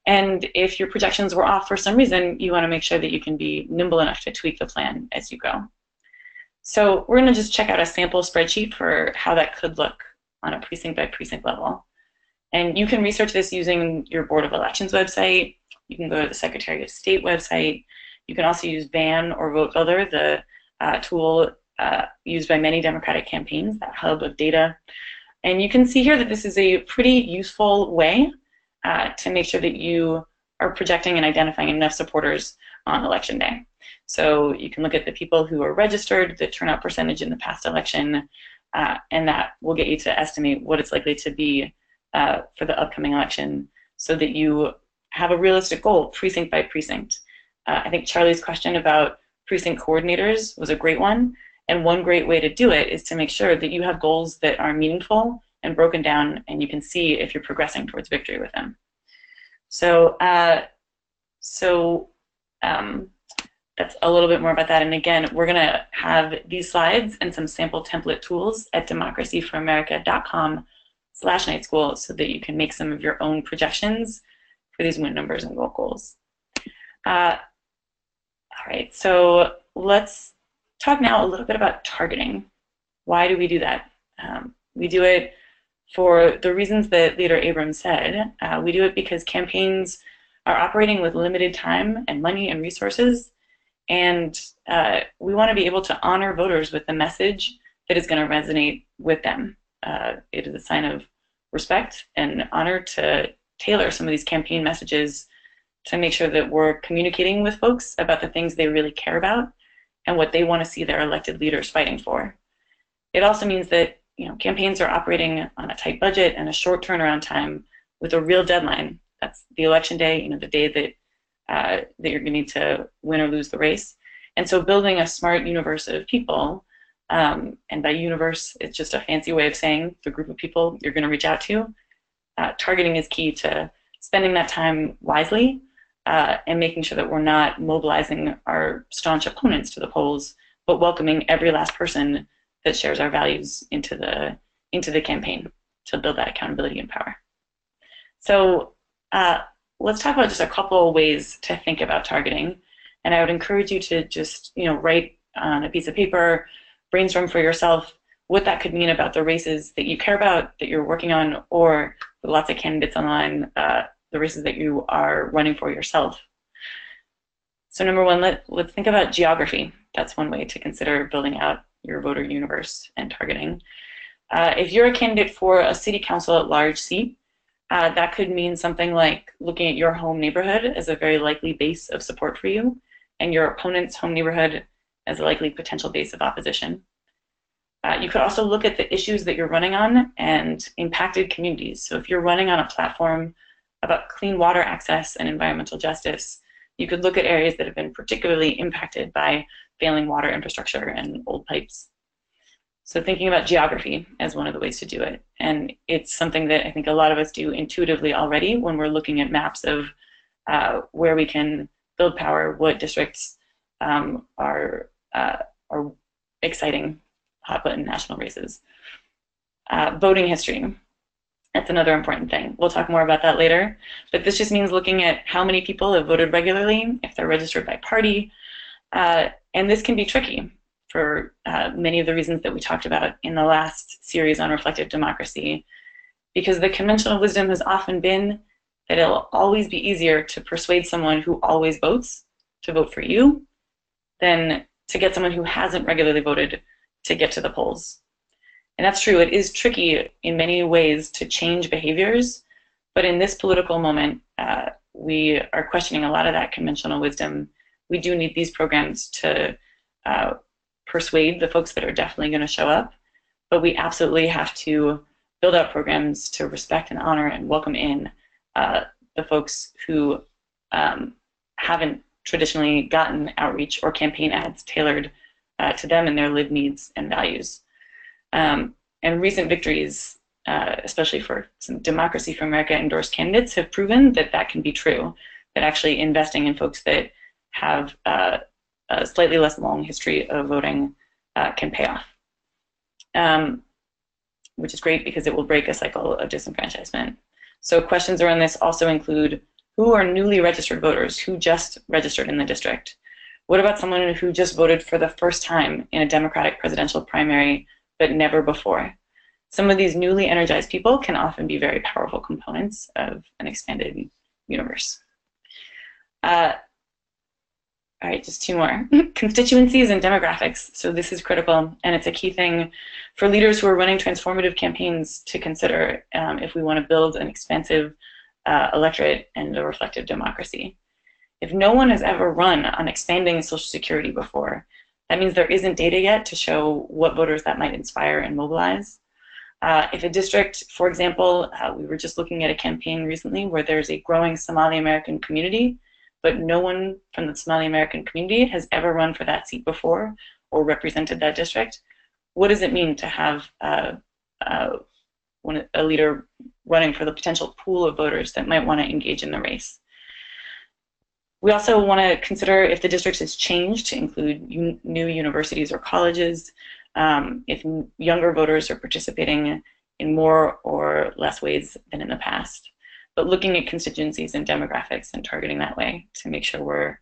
And if your projections were off for some reason, you want to make sure that you can be nimble enough to tweak the plan as you go. So we're going to just check out a sample spreadsheet for how that could look on a precinct by precinct level. And you can research this using your Board of Elections website. You can go to the Secretary of State website. You can also use VAN or Vote Builder, the tool used by many Democratic campaigns, that hub of data. And you can see here that this is a pretty useful way to make sure that you are projecting and identifying enough supporters on Election Day. So you can look at the people who are registered, the turnout percentage in the past election, and that will get you to estimate what it's likely to be for the upcoming election so that you have a realistic goal, precinct by precinct. I think Charlie's question about precinct coordinators was a great one, and one great way to do it is to make sure that you have goals that are meaningful and broken down, and you can see if you're progressing towards victory with them. So, that's a little bit more about that. And again, we're going to have these slides and some sample template tools at democracyforamerica.com/night school so that you can make some of your own projections for these win numbers and vote goals. All right, so let's talk now a little bit about targeting. Why do we do that? We do it for the reasons that Leader Abrams said. We do it because campaigns are operating with limited time and money and resources, and we want to be able to honor voters with the message that is going to resonate with them. It is a sign of respect and honor to tailor some of these campaign messages to make sure that we're communicating with folks about the things they really care about and what they want to see their elected leaders fighting for. It also means that campaigns are operating on a tight budget and a short turnaround time with a real deadline. That's the election day, the day that you're going to need to win or lose the race. And so building a smart universe of people, and by universe, it's just a fancy way of saying the group of people you're going to reach out to. Targeting is key to spending that time wisely and making sure that we're not mobilizing our staunch opponents to the polls, but welcoming every last person that shares our values into the campaign to build that accountability and power. So let's talk about just a couple of ways to think about targeting. And I would encourage you to just write on a piece of paper, brainstorm for yourself what that could mean about the races that you care about, that you're working on, or with lots of candidates online, the races that you are running for yourself. So number one, let's think about geography. That's one way to consider building out your voter universe and targeting. If you're a candidate for a city council at large seat, that could mean something like looking at your home neighborhood as a very likely base of support for you, and your opponent's home neighborhood as a likely potential base of opposition. You could also look at the issues that you're running on and impacted communities. So if you're running on a platform about clean water access and environmental justice, you could look at areas that have been particularly impacted by failing water infrastructure and old pipes. So thinking about geography as one of the ways to do it. And it's something that I think a lot of us do intuitively already when we're looking at maps of where we can build power, what districts are exciting hot button national races. Voting history. That's another important thing. We'll talk more about that later. But this just means looking at how many people have voted regularly, if they're registered by party. And this can be tricky for many of the reasons that we talked about in the last series on reflective democracy, because the conventional wisdom has often been that it'll always be easier to persuade someone who always votes to vote for you than to get someone who hasn't regularly voted to get to the polls. And that's true. It is tricky in many ways to change behaviors, but in this political moment, we are questioning a lot of that conventional wisdom. We do need these programs to persuade the folks that are definitely going to show up, but we absolutely have to build out programs to respect and honor and welcome in the folks who haven't traditionally gotten outreach or campaign ads tailored to them and their lived needs and values. And recent victories, especially for some Democracy for America endorsed candidates, have proven that that can be true, that actually investing in folks that have a slightly less long history of voting can pay off, which is great because it will break a cycle of disenfranchisement. So questions around this also include who are newly registered voters, who just registered in the district. What about someone who just voted for the first time in a Democratic presidential primary, but never before? Some of these newly energized people can often be very powerful components of an expanded universe. All right, just two more. Constituencies and demographics. So this is critical, and it's a key thing for leaders who are running transformative campaigns to consider if we want to build an expansive electorate and a reflective democracy. If no one has ever run on expanding Social Security before, that means there isn't data yet to show what voters that might inspire and mobilize. If a district, for example, we were just looking at a campaign recently where there's a growing Somali American community, but no one from the Somali American community has ever run for that seat before or represented that district. What does it mean to have a leader running for the potential pool of voters that might want to engage in the race? We also want to consider if the district has changed to include new universities or colleges, if younger voters are participating in more or less ways than in the past. But looking at constituencies and demographics and targeting that way to make sure we're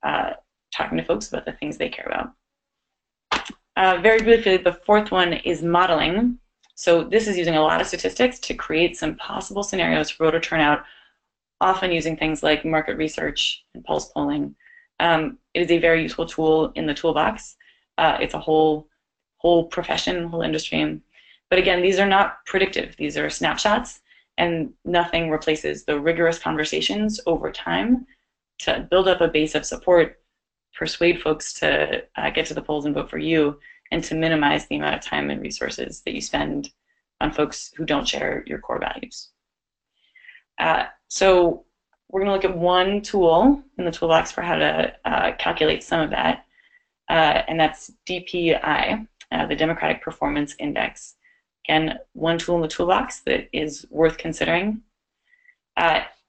talking to folks about the things they care about. Very briefly, the fourth one is modeling. So this is using a lot of statistics to create some possible scenarios for voter turnout, often using things like market research and pulse polling. It is a very useful tool in the toolbox. It's a whole profession, whole industry. But again, these are not predictive. These are snapshots, and nothing replaces the rigorous conversations over time to build up a base of support, persuade folks to get to the polls and vote for you, and to minimize the amount of time and resources that you spend on folks who don't share your core values. So we're going to look at one tool in the toolbox for how to calculate some of that, and that's DPI, the Democratic Performance Index. Again, one tool in the toolbox that is worth considering.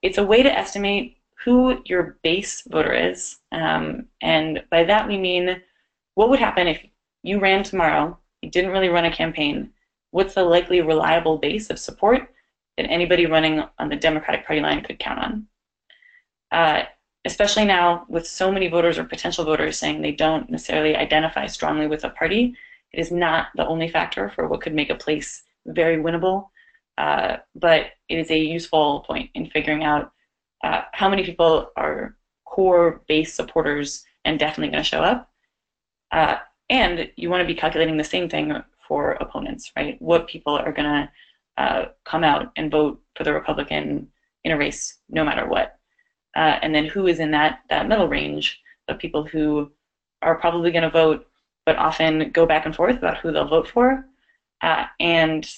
It's a way to estimate who your base voter is, and by that we mean what would happen if you ran tomorrow, you didn't really run a campaign, what's the likely reliable base of support that anybody running on the Democratic Party line could count on. Especially now with so many voters or potential voters saying they don't necessarily identify strongly with a party, it is not the only factor for what could make a place very winnable, but it is a useful point in figuring out how many people are core base supporters and definitely going to show up. And you want to be calculating the same thing for opponents, right? What people are going to come out and vote for the Republican in a race no matter what. And then who is in that middle range of people who are probably going to vote but often go back and forth about who they'll vote for, and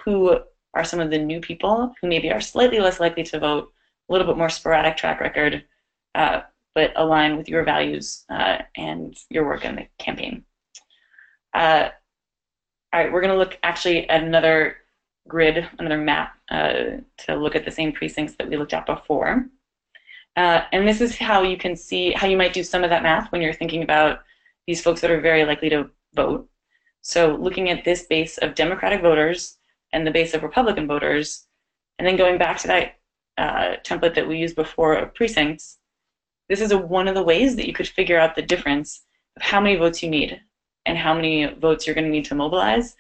who are some of the new people who maybe are slightly less likely to vote, a little bit more sporadic track record, but align with your values and your work in the campaign. All right, we're going to look actually at another grid, another map, to look at the same precincts that we looked at before. And this is how you can see how you might do some of that math when you're thinking about these folks that are very likely to vote. So looking at this base of Democratic voters and the base of Republican voters, and then going back to that template that we used before of precincts, this is one of the ways that you could figure out the difference of how many votes you need and how many votes you're going to need to mobilize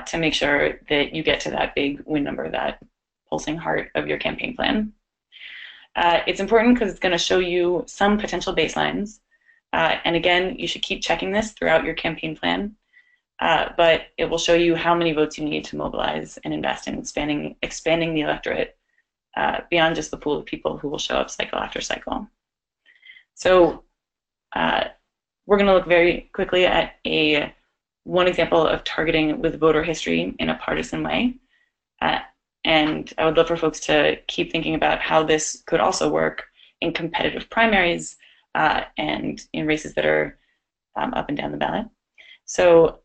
to make sure that you get to that big win number, that pulsing heart of your campaign plan. It's important because it's going to show you some potential baselines. And again, you should keep checking this throughout your campaign plan. But it will show you how many votes you need to mobilize and invest in expanding the electorate beyond just the pool of people who will show up cycle after cycle. So we're going to look very quickly at one example of targeting with voter history in a partisan way. And I would love for folks to keep thinking about how this could also work in competitive primaries and in races that are up and down the ballot. So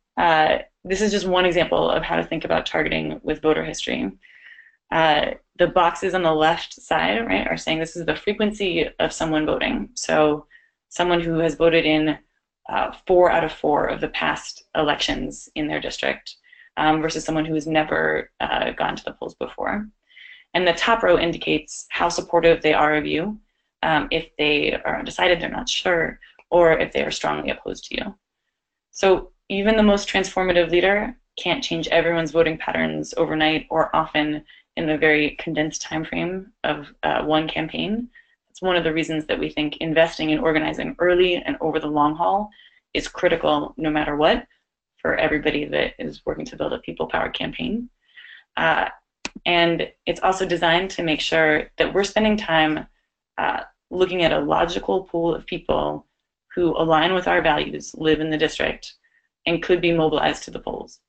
this is just one example of how to think about targeting with voter history. The boxes on the left side, right, are saying this is the frequency of someone voting. So someone who has voted in 4 out of 4 of the past elections in their district versus someone who has never gone to the polls before. And the top row indicates how supportive they are of you. If they are undecided, they're not sure, or if they are strongly opposed to you. So even the most transformative leader can't change everyone's voting patterns overnight or often in the very condensed time frame of one campaign. It's one of the reasons that we think investing in organizing early and over the long haul is critical no matter what for everybody that is working to build a people-powered campaign. And it's also designed to make sure that we're spending time looking at a logical pool of people who align with our values, live in the district, and could be mobilized to the polls.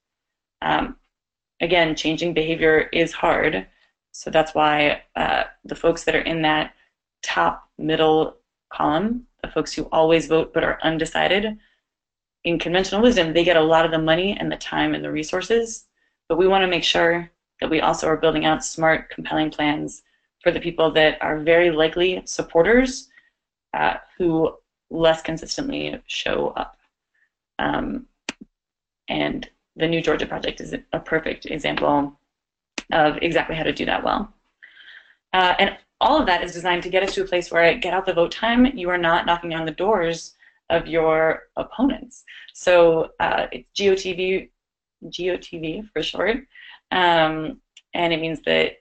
Again, changing behavior is hard, so that's why the folks that are in that top middle column, the folks who always vote but are undecided, in conventional wisdom, they get a lot of the money and the time and the resources, but we want to make sure that we also are building out smart, compelling plans for the people that are very likely supporters who less consistently show up. And the New Georgia Project is a perfect example of exactly how to do that well. And all of that is designed to get us to a place where at Get Out the Vote time, you are not knocking on the doors of your opponents. So it's GOTV for short. And it means that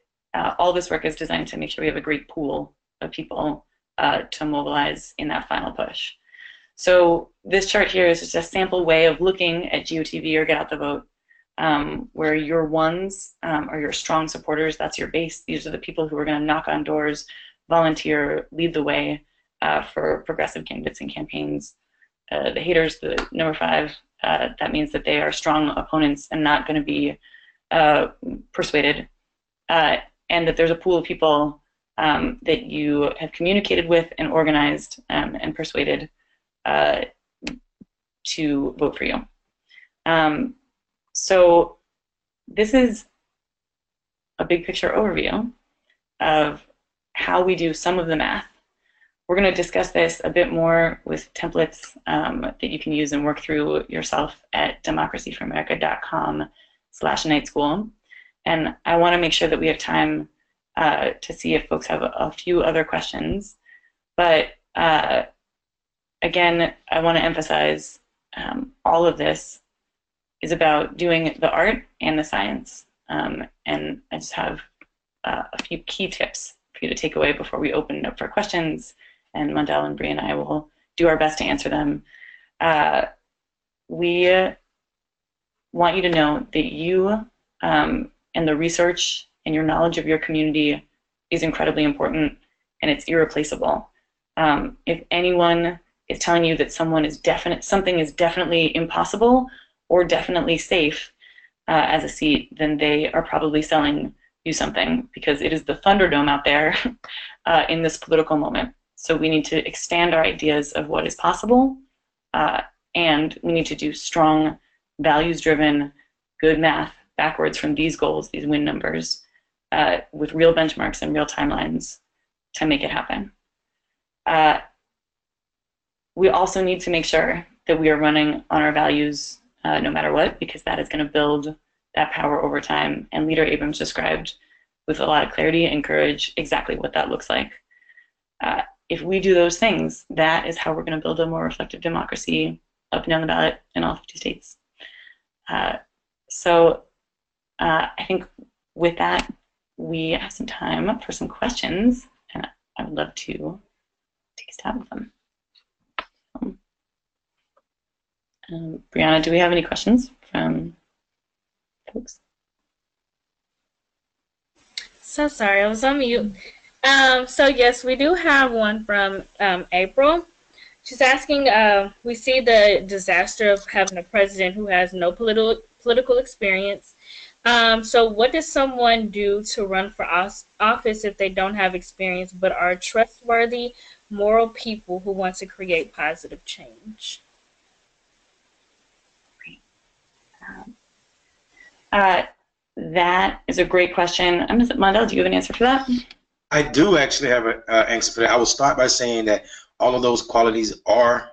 all this work is designed to make sure we have a great pool of people to mobilize in that final push. So this chart here is just a sample way of looking at GOTV or Get Out the Vote, where your ones are your strong supporters. That's your base. These are the people who are going to knock on doors, volunteer, lead the way for progressive candidates and campaigns. The haters, the number 5, that means that they are strong opponents and not going to be persuaded, and that there's a pool of people that you have communicated with and organized and persuaded to vote for you. So this is a big picture overview of how we do some of the math. We're going to discuss this a bit more with templates that you can use and work through yourself at democracyforamerica.com/nightschool. And I want to make sure that we have time to see if folks have a few other questions. But again, I want to emphasize all of this is about doing the art and the science. And I just have a few key tips for you to take away before we open it up for questions. And Mondell and Bree and I will do our best to answer them. We want you to know that you and the research and your knowledge of your community is incredibly important, and it's irreplaceable. If anyone is telling you that something is definitely impossible or definitely safe as a seat, then they are probably selling you something, because it is the Thunderdome out there in this political moment. So we need to expand our ideas of what is possible, and we need to do strong, values-driven, good math backwards from these goals, these win numbers, with real benchmarks and real timelines to make it happen. We also need to make sure that we are running on our values no matter what, because that is going to build that power over time. And Leader Abrams described with a lot of clarity and courage exactly what that looks like. If we do those things, that is how we're going to build a more reflective democracy up and down the ballot in all 50 states. So I think with that, we have some time for some questions, and I would love to take a stab at them. Brianna, do we have any questions from folks? So sorry, I was on mute. So yes, we do have one from April. She's asking, we see the disaster of having a president who has no political experience. So what does someone do to run for office if they don't have experience but are trustworthy, moral people who want to create positive change? That is a great question. Mondell, do you have an answer for that? I do actually have an answer for that. I will start by saying that all of those qualities are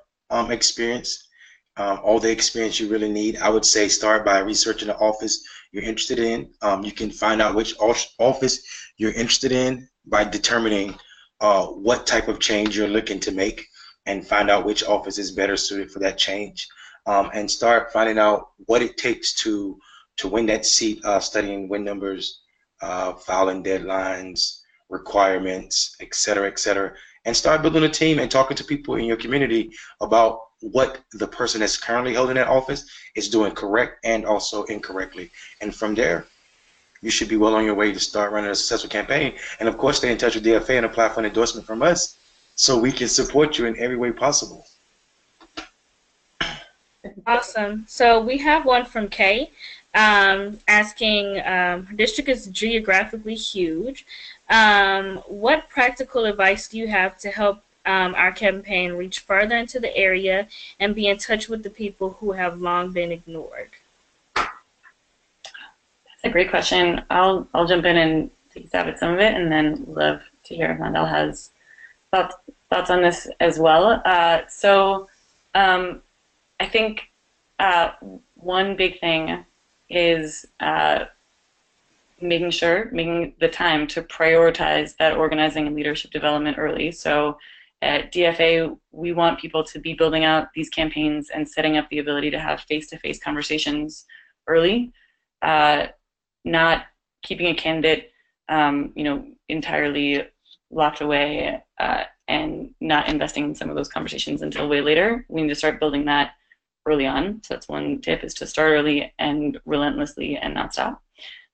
experience, all the experience you really need. I would say start by researching the office you're interested in. You can find out which office you're interested in by determining what type of change you're looking to make. and find out which office is better suited for that change, and start finding out what it takes to win that seat, studying win numbers, filing deadlines, requirements, et cetera, and start building a team and talking to people in your community about what the person that's currently holding that office is doing correct and also incorrectly. And from there, you should be well on your way to start running a successful campaign. And of course, stay in touch with DFA and apply for an endorsement from us so we can support you in every way possible. Awesome. So we have one from Kay asking, her district is geographically huge. What practical advice do you have to help our campaign reach further into the area and be in touch with the people who have long been ignored? That's a great question. I'll jump in and take a stab at some of it, and then love to hear if Mandel has thoughts on this as well. I think one big thing is making the time to prioritize that organizing and leadership development early. So at DFA, we want people to be building out these campaigns and setting up the ability to have face-to-face conversations early, not keeping a candidate, entirely locked away and not investing in some of those conversations until way later. We need to start building that early on. So that's one tip, is to start early and relentlessly and not stop.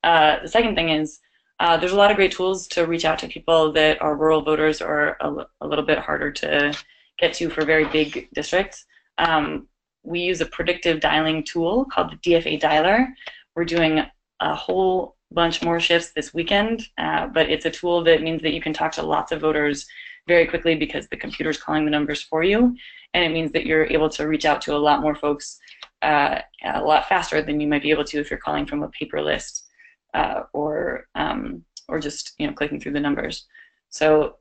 The second thing is there's a lot of great tools to reach out to people that are rural voters or a little bit harder to get to for very big districts. We use a predictive dialing tool called the DFA Dialer. We're doing a whole bunch more shifts this weekend, but it's a tool that means that you can talk to lots of voters very quickly because the computer's calling the numbers for you, and it means that you're able to reach out to a lot more folks a lot faster than you might be able to if you're calling from a paper list or just clicking through the numbers. So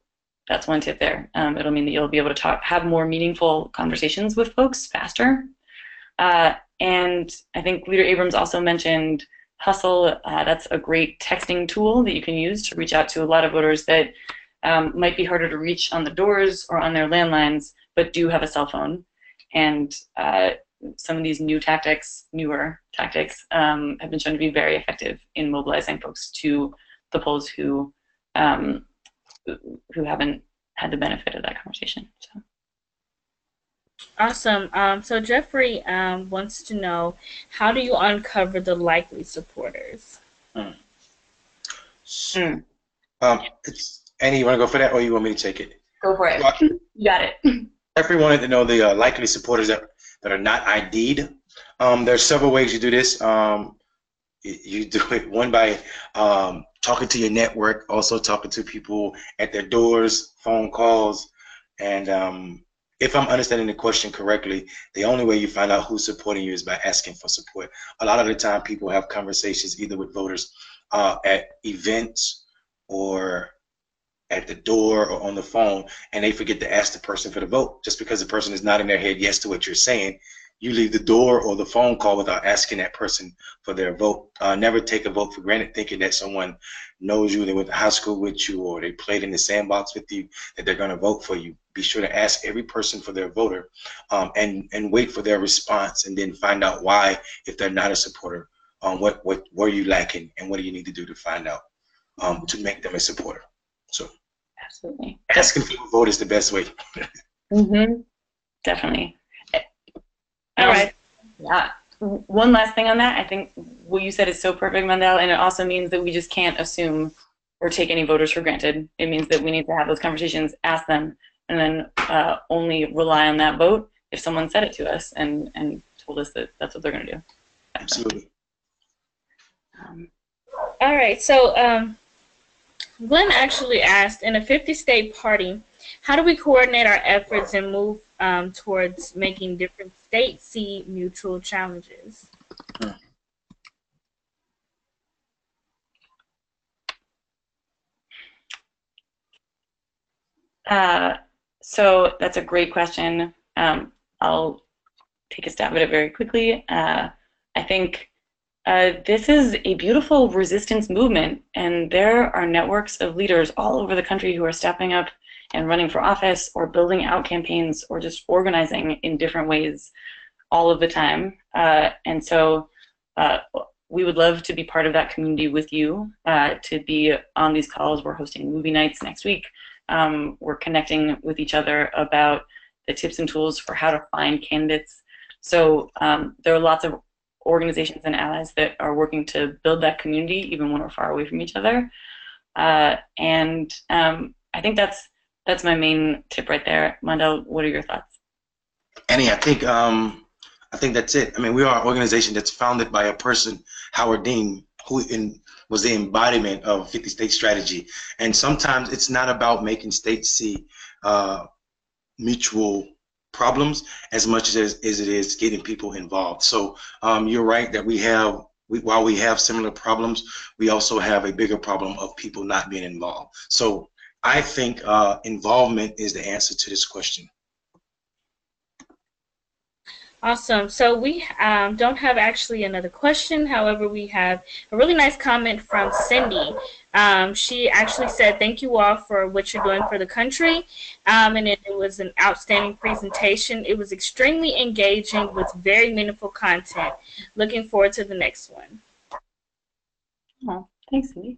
that's one tip there. It'll mean that you'll be able to have more meaningful conversations with folks faster. And I think Leader Abrams also mentioned Hustle. That's a great texting tool that you can use to reach out to a lot of voters that might be harder to reach on the doors or on their landlines, but do have a cell phone. And some of these newer tactics, have been shown to be very effective in mobilizing folks to the polls who haven't had the benefit of that conversation. So. Awesome. So Jeffrey wants to know, how do you uncover the likely supporters? Annie, you want to go for that, or you want me to take it? Go for it. You got it. Jeffrey wanted to know the likely supporters that are not ID'd. There's several ways you do this. You do it one by talking to your network, also talking to people at their doors, phone calls, and if I'm understanding the question correctly, the only way you find out who's supporting you is by asking for support. A lot of the time, people have conversations either with voters at events or at the door or on the phone, and they forget to ask the person for the vote. Just because the person is nodding their head yes to what you're saying, you leave the door or the phone call without asking that person for their vote. Never take a vote for granted thinking that someone knows you, they went to high school with you, or they played in the sandbox with you, that they're going to vote for you. Be sure to ask every person for their voter and wait for their response, and then find out why, if they're not a supporter, what were you lacking and what do you need to do to find out to make them a supporter. So absolutely, asking for a vote is the best way. Definitely. All right. Yeah. One last thing on that. I think what you said is so perfect, Mandel, and it also means that we just can't assume or take any voters for granted. It means that we need to have those conversations, ask them, and then only rely on that vote if someone said it to us and told us that that's what they're going to do. Absolutely. All right. So Glenn actually asked, in a 50-state party, how do we coordinate our efforts and move towards making different states see mutual challenges? So that's a great question. I'll take a stab at it very quickly. I think this is a beautiful resistance movement, and there are networks of leaders all over the country who are stepping up and running for office or building out campaigns or just organizing in different ways all of the time. And so we would love to be part of that community with you, to be on these calls. We're hosting movie nights next week. We're connecting with each other about the tips and tools for how to find candidates. So there are lots of organizations and allies that are working to build that community even when we're far away from each other. And I think that's my main tip right there. Mondell, what are your thoughts? Annie, I think that's it. I mean, we are an organization that's founded by a person, Howard Dean, who was the embodiment of 50 state strategy. And sometimes it's not about making states see mutual problems as much as it is getting people involved. So you're right that while we have similar problems, we also have a bigger problem of people not being involved. So I think involvement is the answer to this question. Awesome. So we don't have actually another question. However, we have a really nice comment from Cindy. She actually said, "Thank you all for what you're doing for the country." And it was an outstanding presentation. It was extremely engaging with very meaningful content. Looking forward to the next one. Oh, thanks, Cindy.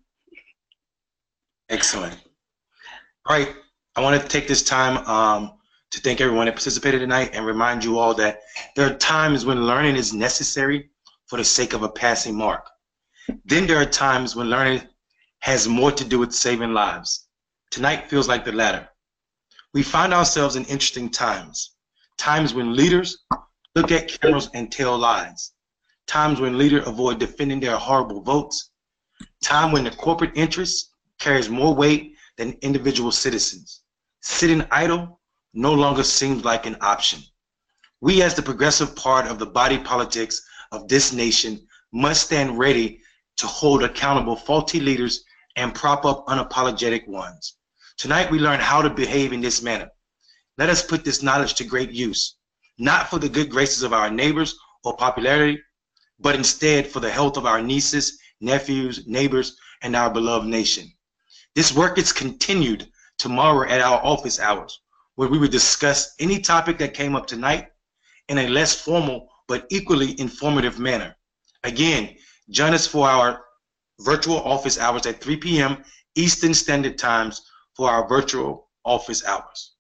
Excellent. All right. I want to take this time to thank everyone that participated tonight and remind you all that there are times when learning is necessary for the sake of a passing mark. Then there are times when learning has more to do with saving lives. Tonight feels like the latter. We find ourselves in interesting times. Times when leaders look at cameras and tell lies. Times when leaders avoid defending their horrible votes. Time when the corporate interest carries more weight than individual citizens. Sitting idle no longer seems like an option. We, as the progressive part of the body politics of this nation, must stand ready to hold accountable faulty leaders and prop up unapologetic ones. Tonight we learn how to behave in this manner. Let us put this knowledge to great use, not for the good graces of our neighbors or popularity, but instead for the health of our nieces, nephews, neighbors, and our beloved nation. This work is continued tomorrow at our office hours, where we will discuss any topic that came up tonight in a less formal but equally informative manner. Again, join us for our virtual office hours at 3 p.m. Eastern Standard Times for our virtual office hours.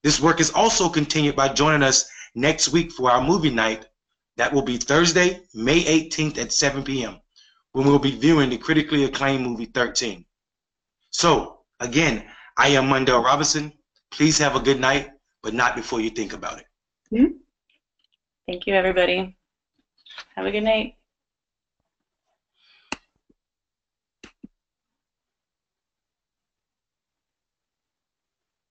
This work is also continued by joining us next week for our movie night. That will be Thursday, May 18th at 7 p.m. when we'll be viewing the critically acclaimed movie 13. So, again, I am Mondell Robinson. Please have a good night, but not before you think about it. Thank you, everybody. Have a good night.